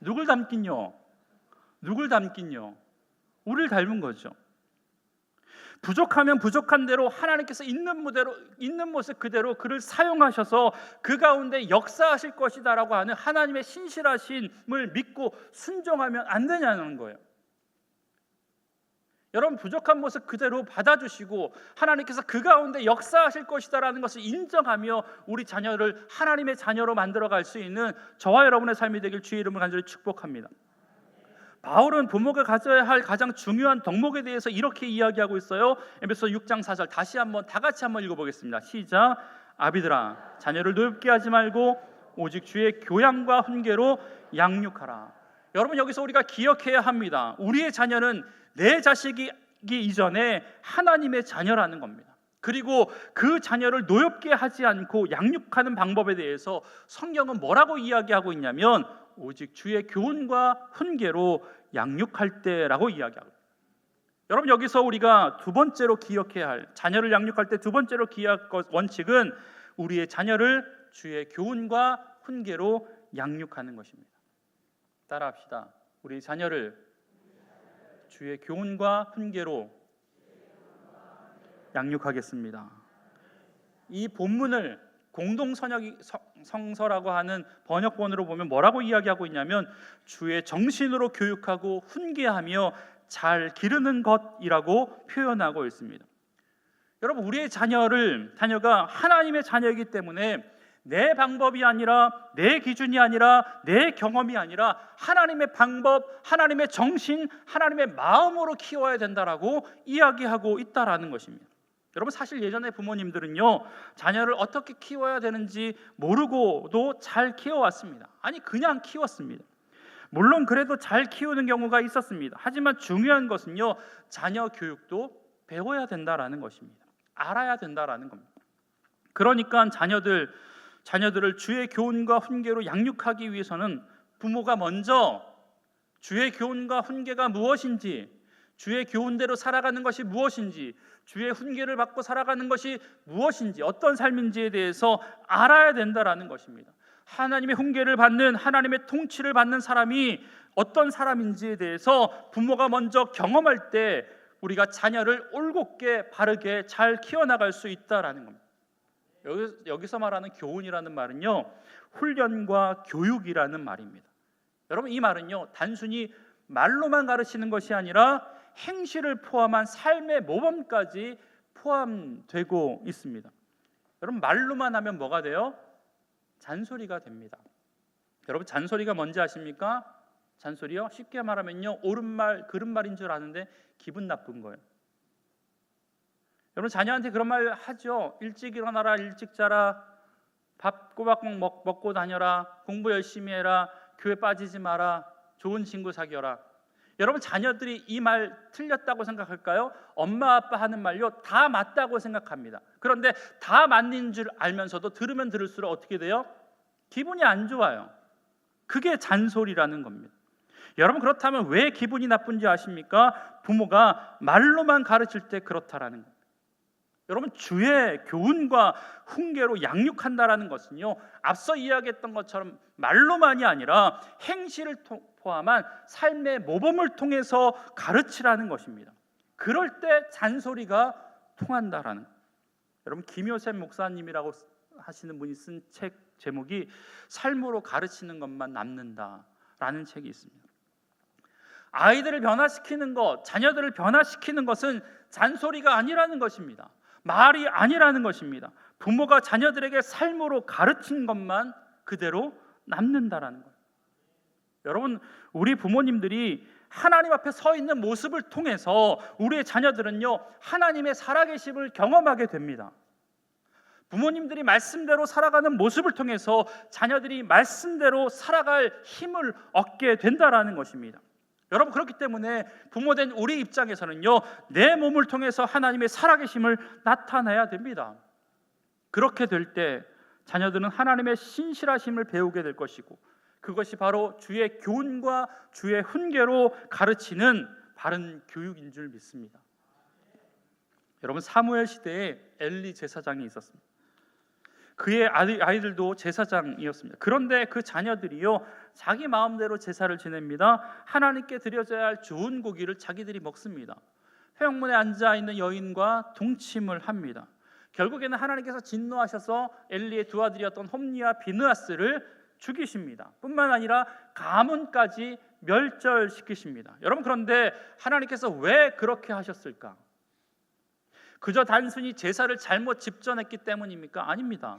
누굴 닮긴요? 우리를 닮은 거죠. 부족하면 부족한 대로 하나님께서 있는 모습 그대로 그를 사용하셔서 그 가운데 역사하실 것이다라고 하는 하나님의 신실하심을 믿고 순종하면 안 되냐는 거예요. 여러분, 부족한 모습 그대로 받아주시고 하나님께서 그 가운데 역사하실 것이다라는 것을 인정하며 우리 자녀를 하나님의 자녀로 만들어갈 수 있는 저와 여러분의 삶이 되길 주의 이름으로 간절히 축복합니다. 바울은 부모가 가져야 할 가장 중요한 덕목에 대해서 이렇게 이야기하고 있어요. 에베소 6장 4절 다 같이 한번 읽어보겠습니다. 시작. 아비들아, 자녀를 노엽게 하지 말고 오직 주의 교양과 훈계로 양육하라. 여러분, 여기서 우리가 기억해야 합니다. 우리의 자녀는 내 자식이기 이전에 하나님의 자녀라는 겁니다. 그리고 그 자녀를 노엽게 하지 않고 양육하는 방법에 대해서 성경은 뭐라고 이야기하고 있냐면 오직 주의 교훈과 훈계로 양육할 때라고 이야기하고, 여러분, 여기서 우리가 두 번째로 기억해야 할, 자녀를 양육할 때 두 번째로 기억할 원칙은 우리의 자녀를 주의 교훈과 훈계로 양육하는 것입니다. 따라합시다. 우리 자녀를 주의 교훈과 훈계로 양육하겠습니다. 이 본문을 공동성서라고 하는 번역본으로 보면 뭐라고 이야기하고 있냐면 주의 정신으로 교육하고 훈계하며 잘 기르는 것이라고 표현하고 있습니다. 여러분, 우리의 자녀가 하나님의 자녀이기 때문에 내 방법이 아니라, 내 기준이 아니라, 내 경험이 아니라 하나님의 방법, 하나님의 정신, 하나님의 마음으로 키워야 된다라고 이야기하고 있다라는 것입니다. 여러분 사실 예전에 부모님들은요 자녀를 어떻게 키워야 되는지 모르고도 잘 키워왔습니다. 아니 그냥 키웠습니다. 물론 그래도 잘 키우는 경우가 있었습니다. 하지만 중요한 것은요 자녀 교육도 배워야 된다라는 것입니다. 알아야 된다라는 겁니다. 그러니까 자녀들을 주의 교훈과 훈계로 양육하기 위해서는 부모가 먼저 주의 교훈과 훈계가 무엇인지, 주의 교훈대로 살아가는 것이 무엇인지, 주의 훈계를 받고 살아가는 것이 무엇인지, 어떤 삶인지에 대해서 알아야 된다라는 것입니다. 하나님의 훈계를 받는, 하나님의 통치를 받는 사람이 어떤 사람인지에 대해서 부모가 먼저 경험할 때 우리가 자녀를 올곧게 바르게 잘 키워나갈 수 있다라는 겁니다. 여기서 말하는 교훈이라는 말은요 훈련과 교육이라는 말입니다. 여러분 이 말은요 단순히 말로만 가르치는 것이 아니라 행실을 포함한 삶의 모범까지 포함되고 있습니다. 여러분 말로만 하면 뭐가 돼요? 잔소리가 됩니다. 여러분 잔소리가 뭔지 아십니까? 잔소리요? 쉽게 말하면요 옳은 말 그른 말인 줄 아는데 기분 나쁜 거예요. 여러분 자녀한테 그런 말 하죠. 일찍 일어나라, 일찍 자라, 밥 꼬박꼬박 먹고 다녀라, 공부 열심히 해라, 교회 빠지지 마라, 좋은 친구 사귀어라. 여러분 자녀들이 이 말 틀렸다고 생각할까요? 엄마 아빠 하는 말요 다 맞다고 생각합니다. 그런데 다 맞는 줄 알면서도 들으면 들을수록 어떻게 돼요? 기분이 안 좋아요. 그게 잔소리라는 겁니다. 여러분 그렇다면 왜 기분이 나쁜지 아십니까? 부모가 말로만 가르칠 때 그렇다라는 겁니다. 여러분 주의 교훈과 훈계로 양육한다라는 것은요 앞서 이야기했던 것처럼 말로만이 아니라 행실을 포함한 삶의 모범을 통해서 가르치라는 것입니다. 그럴 때 잔소리가 통한다라는 거예요. 여러분 김효셉 목사님이라고 하시는 분이 쓴 책 제목이 삶으로 가르치는 것만 남는다라는 책이 있습니다. 아이들을 변화시키는 것, 자녀들을 변화시키는 것은 잔소리가 아니라는 것입니다. 말이 아니라는 것입니다. 부모가 자녀들에게 삶으로 가르친 것만 그대로 남는다라는 거예요. 여러분 우리 부모님들이 하나님 앞에 서 있는 모습을 통해서 우리의 자녀들은요 하나님의 살아계심을 경험하게 됩니다. 부모님들이 말씀대로 살아가는 모습을 통해서 자녀들이 말씀대로 살아갈 힘을 얻게 된다라는 것입니다. 여러분 그렇기 때문에 부모된 우리 입장에서는요 내 몸을 통해서 하나님의 살아계심을 나타내야 됩니다. 그렇게 될 때 자녀들은 하나님의 신실하심을 배우게 될 것이고 그것이 바로 주의 교훈과 주의 훈계로 가르치는 바른 교육인 줄 믿습니다. 여러분 사무엘 시대에 엘리 제사장이 있었습니다. 그의 아이들도 제사장이었습니다. 그런데 그 자녀들이요 자기 마음대로 제사를 지냅니다. 하나님께 드려져야 할 좋은 고기를 자기들이 먹습니다. 회막문에 앉아있는 여인과 동침을 합니다. 결국에는 하나님께서 진노하셔서 엘리의 두 아들이었던 홈니와 비느하스를 죽이십니다. 뿐만 아니라 가문까지 멸절시키십니다. 여러분 그런데 하나님께서 왜 그렇게 하셨을까? 그저 단순히 제사를 잘못 집전했기 때문입니까? 아닙니다.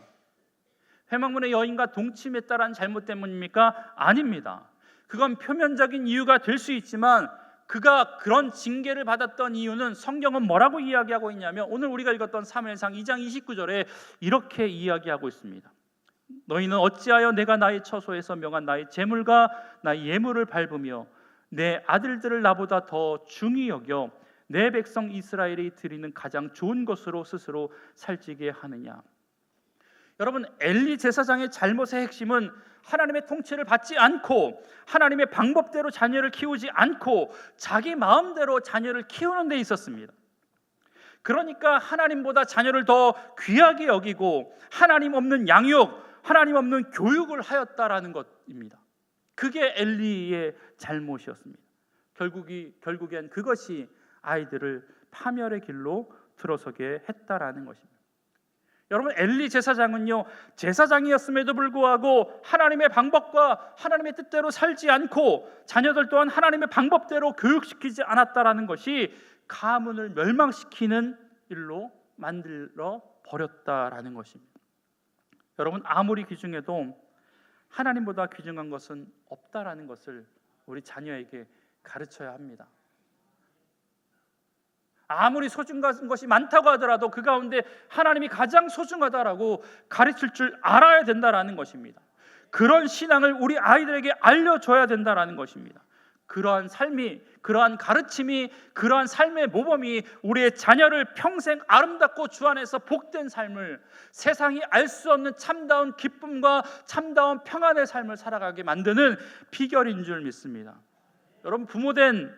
회막문의 여인과 동침했다라는 잘못 때문입니까? 아닙니다. 그건 표면적인 이유가 될 수 있지만 그가 그런 징계를 받았던 이유는 성경은 뭐라고 이야기하고 있냐면 오늘 우리가 읽었던 사무엘상 2장 29절에 이렇게 이야기하고 있습니다. 너희는 어찌하여 내가 나의 처소에서 명한 나의 재물과 나의 예물을 밟으며 내 아들들을 나보다 더 중히 여겨 내 백성 이스라엘이 드리는 가장 좋은 것으로 스스로 살찌게 하느냐. 여러분 엘리 제사장의 잘못의 핵심은 하나님의 통치를 받지 않고 하나님의 방법대로 자녀를 키우지 않고 자기 마음대로 자녀를 키우는 데 있었습니다. 그러니까 하나님보다 자녀를 더 귀하게 여기고 하나님 없는 양육, 하나님 없는 교육을 하였다라는 것입니다. 그게 엘리의 잘못이었습니다. 결국엔 그것이 아이들을 파멸의 길로 들어서게 했다라는 것입니다. 여러분 엘리 제사장은요 제사장이었음에도 불구하고 하나님의 방법과 하나님의 뜻대로 살지 않고 자녀들 또한 하나님의 방법대로 교육시키지 않았다라는 것이 가문을 멸망시키는 일로 만들어 버렸다라는 것입니다. 여러분 아무리 귀중해도 하나님보다 귀중한 것은 없다라는 것을 우리 자녀에게 가르쳐야 합니다. 아무리 소중한 것이 많다고 하더라도 그 가운데 하나님이 가장 소중하다라고 가르칠 줄 알아야 된다라는 것입니다. 그런 신앙을 우리 아이들에게 알려줘야 된다라는 것입니다. 그러한 삶이, 그러한 가르침이, 그러한 삶의 모범이 우리의 자녀를 평생 아름답고 주 안에서 복된 삶을, 세상이 알 수 없는 참다운 기쁨과 참다운 평안의 삶을 살아가게 만드는 비결인 줄 믿습니다. 여러분, 부모된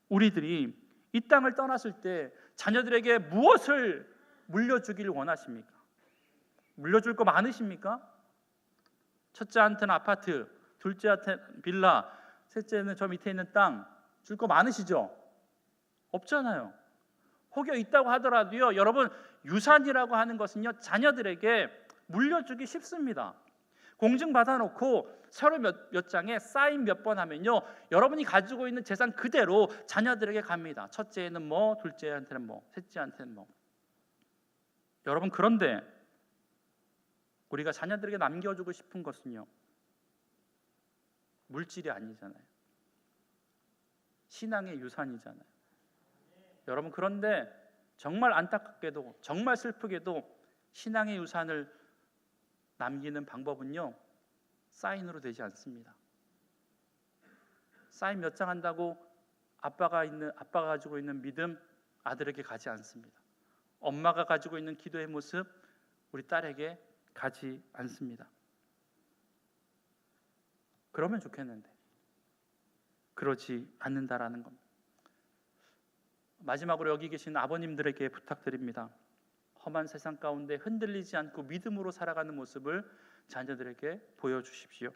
우리들이 이 땅을 떠났을 때 자녀들에게 무엇을 물려주길 원하십니까? 물려줄 거 많으십니까? 첫째한테는 아파트, 둘째한테는 빌라, 셋째는 저 밑에 있는 땅 줄 거 많으시죠? 없잖아요. 혹여 있다고 하더라도요, 여러분, 유산이라고 하는 것은요, 자녀들에게 물려주기 쉽습니다. 공증 받아놓고 서류 몇 장에 사인 몇 번 하면요, 여러분이 가지고 있는 재산 그대로 자녀들에게 갑니다. 첫째는 뭐, 둘째한테는 뭐, 셋째한테는 뭐. 여러분, 그런데 우리가 자녀들에게 남겨주고 싶은 것은요, 물질이 아니잖아요. 신앙의 유산이잖아요. 여러분, 그런데 정말 안타깝게도, 정말 슬프게도 신앙의 유산을 남기는 방법은요, 사인으로 되지 않습니다. 사인 몇 장 한다고 아빠가 가지고 있는 믿음 아들에게 가지 않습니다. 엄마가 가지고 있는 기도의 모습 우리 딸에게 가지 않습니다. 그러면 좋겠는데 그러지 않는다라는 겁니다. 마지막으로 여기 계신 아버님들에게 부탁드립니다. 험한 세상 가운데 흔들리지 않고 믿음으로 살아가는 모습을 자녀들에게 보여주십시오.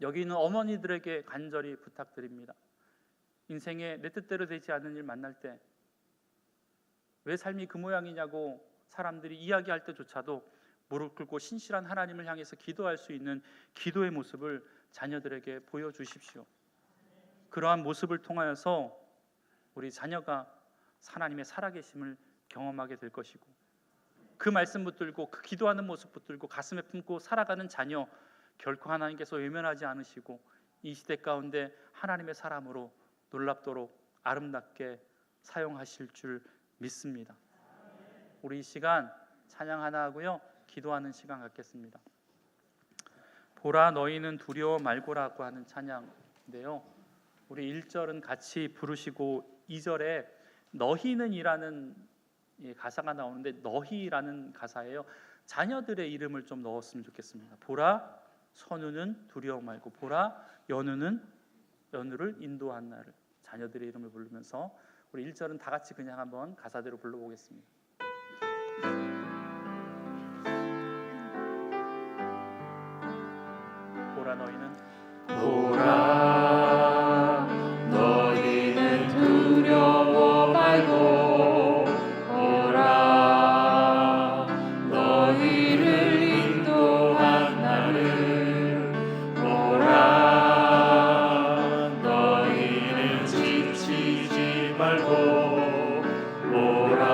여기 있는 어머니들에게 간절히 부탁드립니다. 인생에 내 뜻대로 되지 않는 일 만날 때 왜 삶이 그 모양이냐고 사람들이 이야기할 때조차도 무릎 꿇고 신실한 하나님을 향해서 기도할 수 있는 기도의 모습을 자녀들에게 보여주십시오. 그러한 모습을 통하여서 우리 자녀가 하나님의 살아계심을 경험하게 될 것이고, 그 말씀 붙들고 그 기도하는 모습 붙들고 가슴에 품고 살아가는 자녀, 결코 하나님께서 외면하지 않으시고 이 시대 가운데 하나님의 사람으로 놀랍도록 아름답게 사용하실 줄 믿습니다. 우리 이 시간 찬양 하나 하고요, 기도하는 시간 갖겠습니다. 보라 너희는 두려워 말고라고 하는 찬양인데요, 우리 1절은 같이 부르시고 2절에 너희는 이라는 가사가 나오는데, 너희라는 가사예요. 자녀들의 이름을 좀 넣었으면 좋겠습니다. 보라 선우는 두려워 말고, 보라 연우를 인도한 나를, 자녀들의 이름을 부르면서 우리 1절은 다 같이 그냥 한번 가사대로 불러보겠습니다. 보라 너희는 두려워 말고, 보라 너희를 인도한 나를, 보라 너희는 지치지 말고, 보라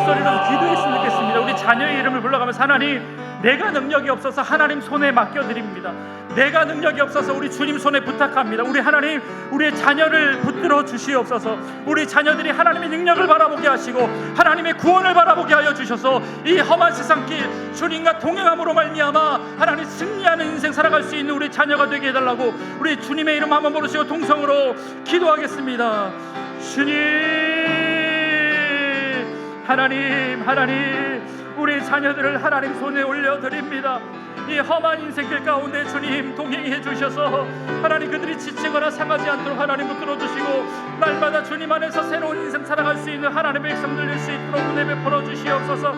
목소리로 기도했으면 좋겠습니다. 우리 자녀의 이름을 불러가면서 하나님, 내가 능력이 없어서 하나님 손에 맡겨드립니다. 내가 능력이 없어서 우리 주님 손에 부탁합니다. 우리 하나님, 우리의 자녀를 붙들어 주시옵소서. 우리 자녀들이 하나님의 능력을 바라보게 하시고 하나님의 구원을 바라보게 하여 주셔서 이 험한 세상길 주님과 동행함으로 말미암아 하나님 승리하는 인생 살아갈 수 있는 우리 자녀가 되게 해달라고 우리 주님의 이름 한번 부르시고 동성으로 기도하겠습니다. 주님, 하나님, 우리 자녀들을 하나님 손에 올려드립니다. 이 험한 인생길 가운데 주님 동행해 주셔서 하나님 그들이 지치거나 상하지 않도록 하나님 붙들어 주시고 날마다 주님 안에서 새로운 인생 살아갈 수 있는 하나님의 백성들 될 수 있도록 은혜 베풀어 주시옵소서.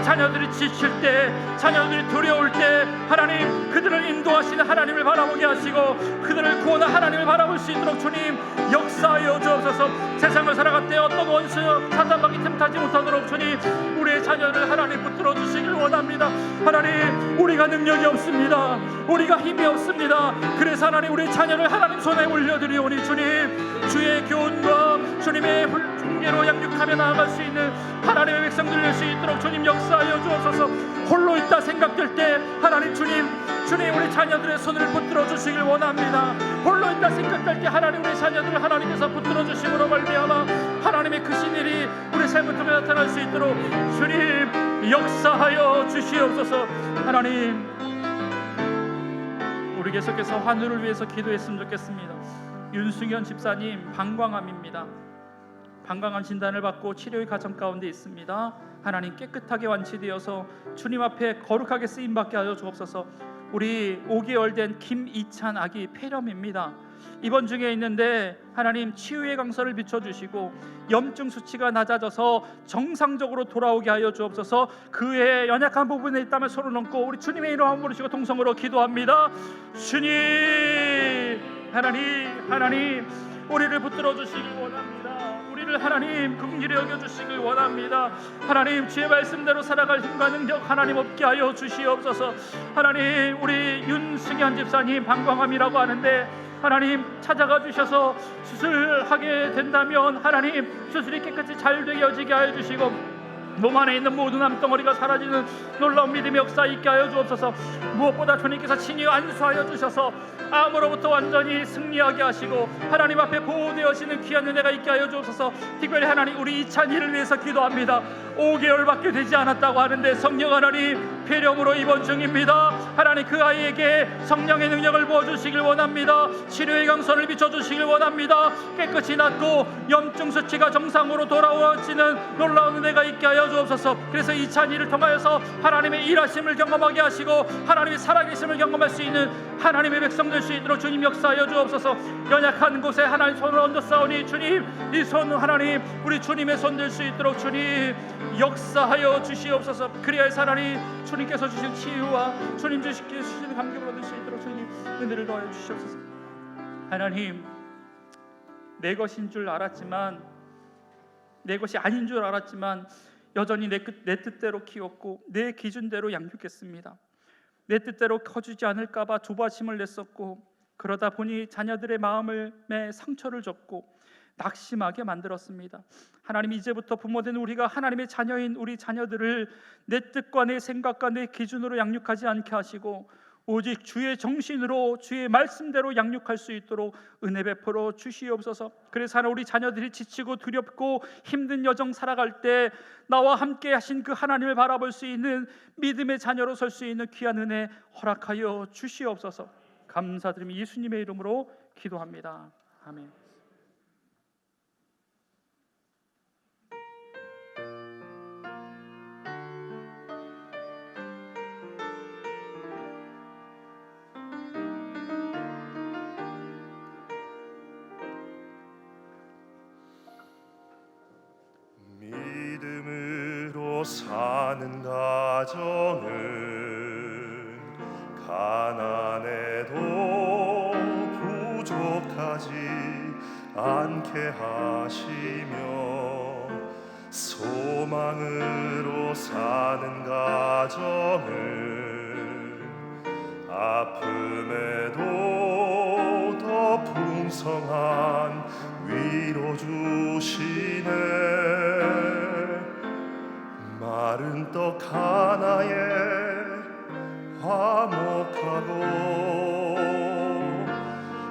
자녀들이 지칠 때, 자녀들이 두려울 때 하나님 그들을 인도하시는 하나님을 바라보게 하시고 그들을 구원한 하나님을 바라볼 수 있도록 주님 역사하여 주옵소서. 세상을 살아갈 때 어떤 원수 사단막이 틈타지 못하도록 주님 우리의 자녀를 하나님 붙들어 주시길 원합니다. 하나님, 우리가 능력이 없습니다. 우리가 힘이 없습니다. 그래서 하나님 우리 자녀를 하나님 손에 올려드리오니 주님 주의 교훈과 주님의 훈계로 양육하며 나아갈 수 있는 하나님의 백성들 될 수 있도록 주님 역사하여 주옵소서. 홀로 있다 생각될 때 하나님 주님 우리 자녀들의 손을 붙들어 주시길 원합니다. 홀로 있다 생각될 때 하나님 우리 자녀들을 하나님께서 붙들어 주심으로 말미암아 하나님의 크신 일이 우리 삶을 통해 나타날 수 있도록 주님 역사하여 주시옵소서. 하나님, 우리 계속해서 환우를 위해서 기도했으면 좋겠습니다. 윤승현 집사님 방광암입니다. 방광암 진단을 받고 치료의 과정 가운데 있습니다. 하나님 깨끗하게 완치되어서 주님 앞에 거룩하게 쓰임받게 하여 주옵소서. 우리 5개월 된 김이찬 아기 폐렴입니다. 입원 중에 있는데 하나님 치유의 강서를 비춰주시고 염증 수치가 낮아져서 정상적으로 돌아오게 하여 주옵소서. 그의 연약한 부분에 있다면 손을 얹고 우리 주님의 이름 한번 부르시고 동성으로 기도합니다. 주님, 하나님 우리를 붙들어 주시길 원합니다. 우리를 하나님 긍휼히 여겨주시길 원합니다. 하나님 주의 말씀대로 살아갈 힘과 능력 하나님 없게 하여 주시옵소서. 하나님 우리 윤승현 집사님 방광암이라고 하는데 하나님 찾아가 주셔서 수술하게 된다면 하나님 수술이 깨끗이 잘 되게 여지게 하여 주시고 몸 안에 있는 모든 암덩어리가 사라지는 놀라운 믿음의 역사 있게 하여 주옵소서. 무엇보다 주님께서 친히 안수하여 주셔서 암으로부터 완전히 승리하게 하시고 하나님 앞에 보호되어지는 귀한 은혜가 있게 하여 주옵소서. 특별히 하나님 우리 이찬이를 위해서 기도합니다. 5개월밖에 되지 않았다고 하는데 성령 하나님 폐렴으로 입원 중입니다. 하나님 그 아이에게 성령의 능력을 부어주시길 원합니다. 치료의 강선을 비춰주시길 원합니다. 깨끗이 낫고 염증 수치가 정상으로 돌아오지는 놀라운 은혜가 있게 하여 주옵소서. 그래서 이찬이를 통하여서 하나님의 일하심을 경험하게 하시고 하나님의 살아계심을 경험할 수 있는 하나님의 백성 될 수 있도록 주님 역사하여 주옵소서. 연약한 곳에 하나님 손을 얹어 싸우니 주님 이 손 하나님 우리 주님의 손 될 수 있도록 주님 역사하여 주시옵소서. 그리하여서 하나님 주님께서 주신 치유와 주님 주시는 감격을 얻을 수 있도록 주님 은혜를 더하여 주시옵소서. 하나님 내 것인 줄 알았지만 내 것이 아닌 줄 알았지만 여전히 내 뜻대로 키웠고 내 기준대로 양육했습니다. 내 뜻대로 커주지 않을까봐 조바심을 냈었고 그러다 보니 자녀들의 마음에 상처를 줬고 낙심하게 만들었습니다. 하나님 이제부터 부모된 우리가 하나님의 자녀인 우리 자녀들을 내 뜻과 내 생각과 내 기준으로 양육하지 않게 하시고 오직 주의 정신으로 주의 말씀대로 양육할 수 있도록 은혜 베풀어 주시옵소서. 그래서 하나 우리 자녀들이 지치고 두렵고 힘든 여정 살아갈 때 나와 함께 하신 그 하나님을 바라볼 수 있는 믿음의 자녀로 설 수 있는 귀한 은혜 허락하여 주시옵소서. 감사드리며 예수님의 이름으로 기도합니다. 아멘. 믿음으로 사는 가정은 가난해도 부족하지 않게 하시며 소망으로 사는 가정은 아픔에도 더 풍성한 위로 주시네. 마른 떡 하나에 화목하고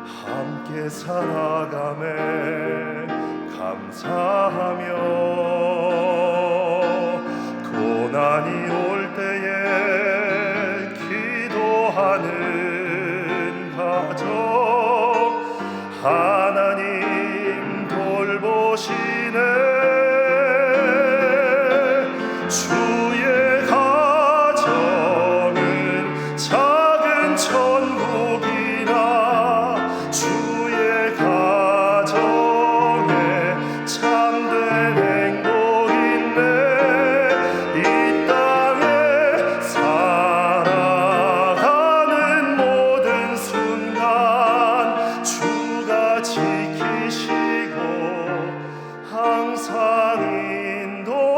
함께 살아가매 감사하며 고난이 올 때에 기도하는 가정 하나님 돌보시네. 주의 가정은 작은 천국이라 주의 가정에 참된 행복 있네. 이 땅에 살아가는 모든 순간 주가 지키시고 항상 인도하시리.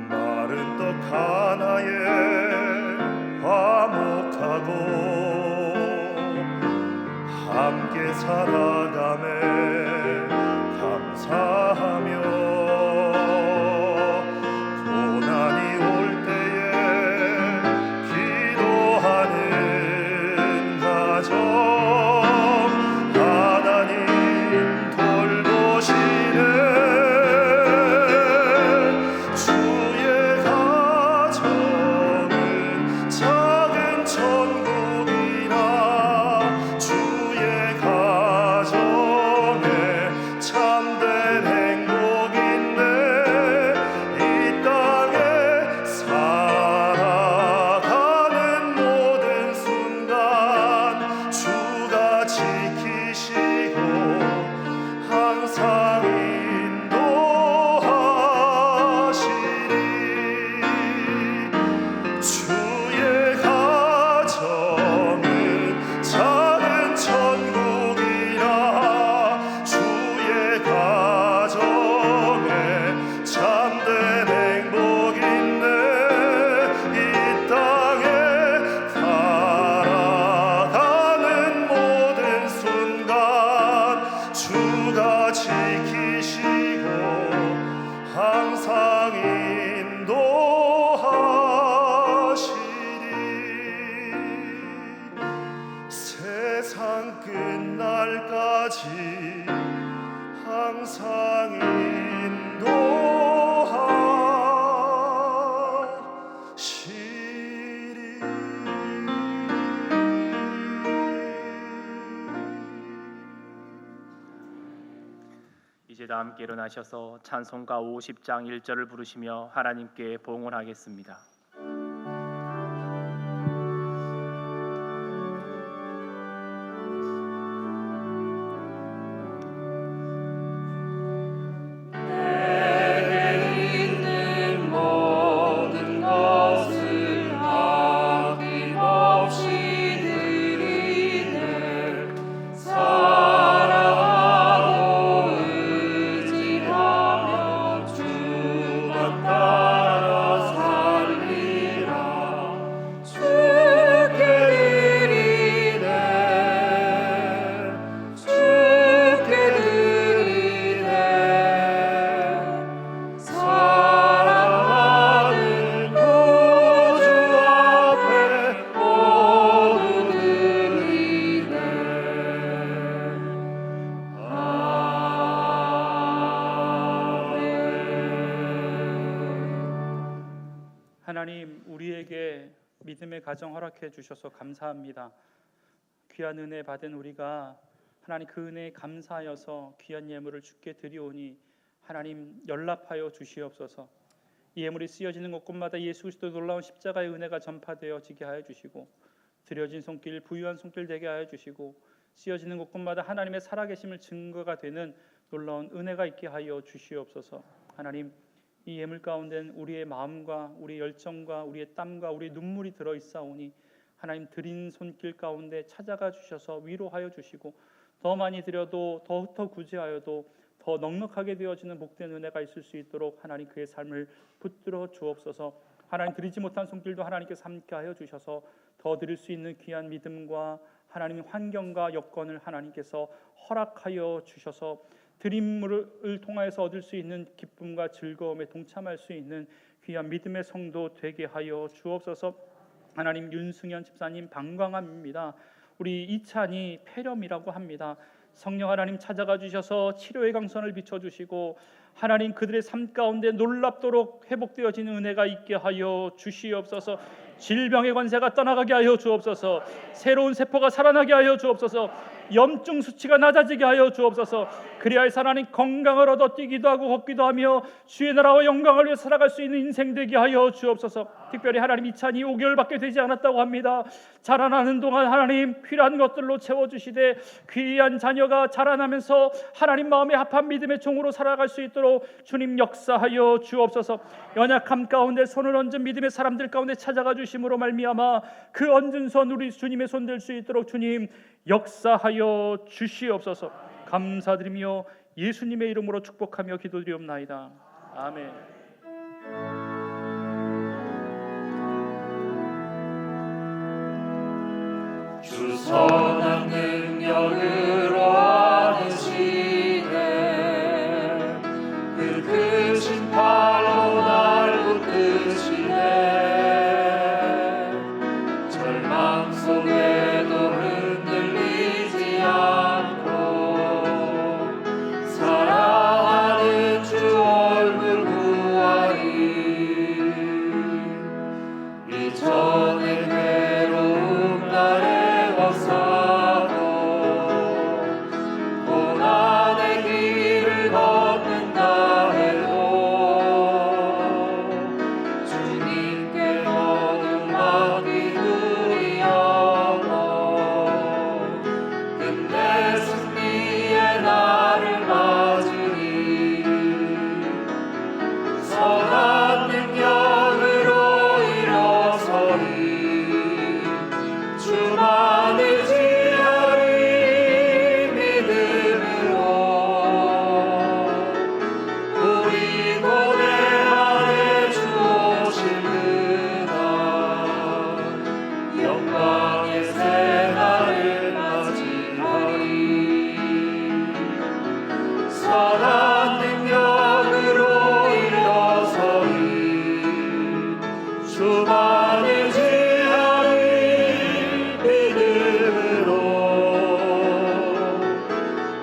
마른 떡 하나에 화목하고 함께 살아가매 감사하며 고난이 올 때에 기도하는 가정 하나님 돌보시네. 주의 가정은 작은 천국이라 주의 가정에 참된 행복 있네. 이 땅에 살아가는 모든 순간 주가 지키시고 항상 인도하시리. 주의 가정은 작은 천국이라 주의 가정에 참된 행복 있네. 이 땅에 살아가는 모든 순간 주가 지키시고 항상 인도하시리. 세상 끝날까지 항상 인도하시리. 이제 다 함께 일어나셔서 찬송가 50장 1절을 부르시며 하나님께 봉헌하겠습니다. 내게 있는 모든 것을 아낌없이 드리네. 사랑하고 의지하며 주만 따라 살리라. 주께 드리네. 주께 드리네. 사랑하는 구주 앞에 모두 드리네. 하나님, 우리에게 믿음의 가정 허락해 주셔서 감사합니다. 귀한 은혜 받은 우리가 하나님 그 은혜에 감사하여서 귀한 예물을 주께 드리오니 하나님 연락하여 주시옵소서. 이 예물이 쓰여지는 곳곳마다 예수 그리스도의 놀라운 십자가의 은혜가 전파되어지게 하여 주시고 드려진 손길 부유한 손길 되게 하여 주시고 쓰여지는 곳곳마다 하나님의 살아계심을 증거가 되는 놀라운 은혜가 있게 하여 주시옵소서. 하나님, 이 예물 가운데는 우리의 마음과 우리의 열정과 우리의 땀과 우리의 눈물이 들어있사오니 하나님 드린 손길 가운데 찾아가 주셔서 위로하여 주시고 더 많이 드려도 더욱더 구제하여도 더 넉넉하게 되어지는 복된 은혜가 있을 수 있도록 하나님 그의 삶을 붙들어 주옵소서. 하나님 드리지 못한 손길도 하나님께서 함께 하여 주셔서 더 드릴 수 있는 귀한 믿음과 하나님의 환경과 여건을 하나님께서 허락하여 주셔서 드림을 통하여서 얻을 수 있는 기쁨과 즐거움에 동참할 수 있는 귀한 믿음의 성도 되게 하여 주옵소서. 하나님 윤승현 집사님 방광암입니다. 우리 이찬이 폐렴이라고 합니다. 성령 하나님 찾아가 주셔서 치료의 강선을 비춰주시고 하나님 그들의 삶 가운데 놀랍도록 회복되어지는 은혜가 있게 하여 주시옵소서. 질병의 권세가 떠나가게 하여 주옵소서. 새로운 세포가 살아나게 하여 주옵소서. 염증 수치가 낮아지게 하여 주옵소서. 그리하여서 하나님 건강을 얻어 뛰기도 하고 걷기도 하며 주의 나라와 영광을 위해 살아갈 수 있는 인생 되게 하여 주옵소서. 특별히 하나님 이찬이 5개월밖에 되지 않았다고 합니다. 자라나는 동안 하나님 필요한 것들로 채워주시되 귀한 자녀가 자라나면서 하나님 마음에 합한 믿음의 종으로 살아갈 수 있도록 주님 역사하여 주옵소서. 연약함 가운데 손을 얹은 믿음의 사람들 가운데 찾아가 주심으로 말미암아 그 얹은 손 우리 주님의 손 될 수 있도록 주님 역사하여 주시옵소서. 감사드리며 예수님의 이름으로 축복하며 기도드리옵나이다. 아멘. 주 선한 능력으로 안으시네 그 크신 팔로 날 붙드시네 절망 속에도 흔들리지 않고 사랑하는 주 얼굴 구하리 이전의 괴로움 날에 와사도 고난의 길을 걷는다 해도 주님께 모든 맡긴 우리 영혼 끝내 승리의 날을 맞으리 선한 능력으로 일어서리 주만을 지하리 믿음으로 우리 고대 안에 주 오실 그날 영광의 새날을 맞이하리 선한 능력으로 일어서리 주만을 지하리 믿음으로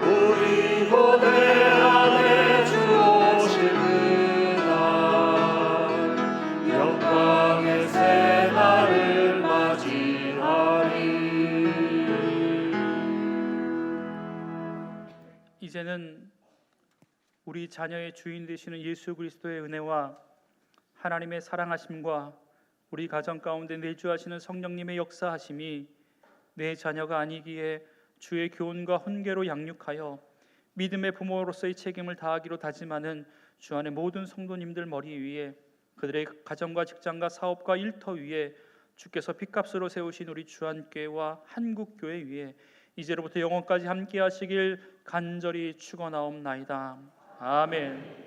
우리 고대 안에 주 오실 그날 영광의 새날을 맞이하리. 이제는 우리 자녀의 주인 되시는 예수 그리스도의 은혜와 하나님의 사랑하심과 우리 가정 가운데 내주하시는 성령님의 역사하심이 내 자녀가 아니기에 주의 교훈과 훈계로 양육하여 믿음의 부모로서의 책임을 다하기로 다짐하는 주 안의 모든 성도님들 머리 위에 그들의 가정과 직장과 사업과 일터 위에 주께서 핏값으로 세우신 우리 주안교회와 한국교회 위에 이제로부터 영원까지 함께 하시길 간절히 축원하옵나이다. 아멘.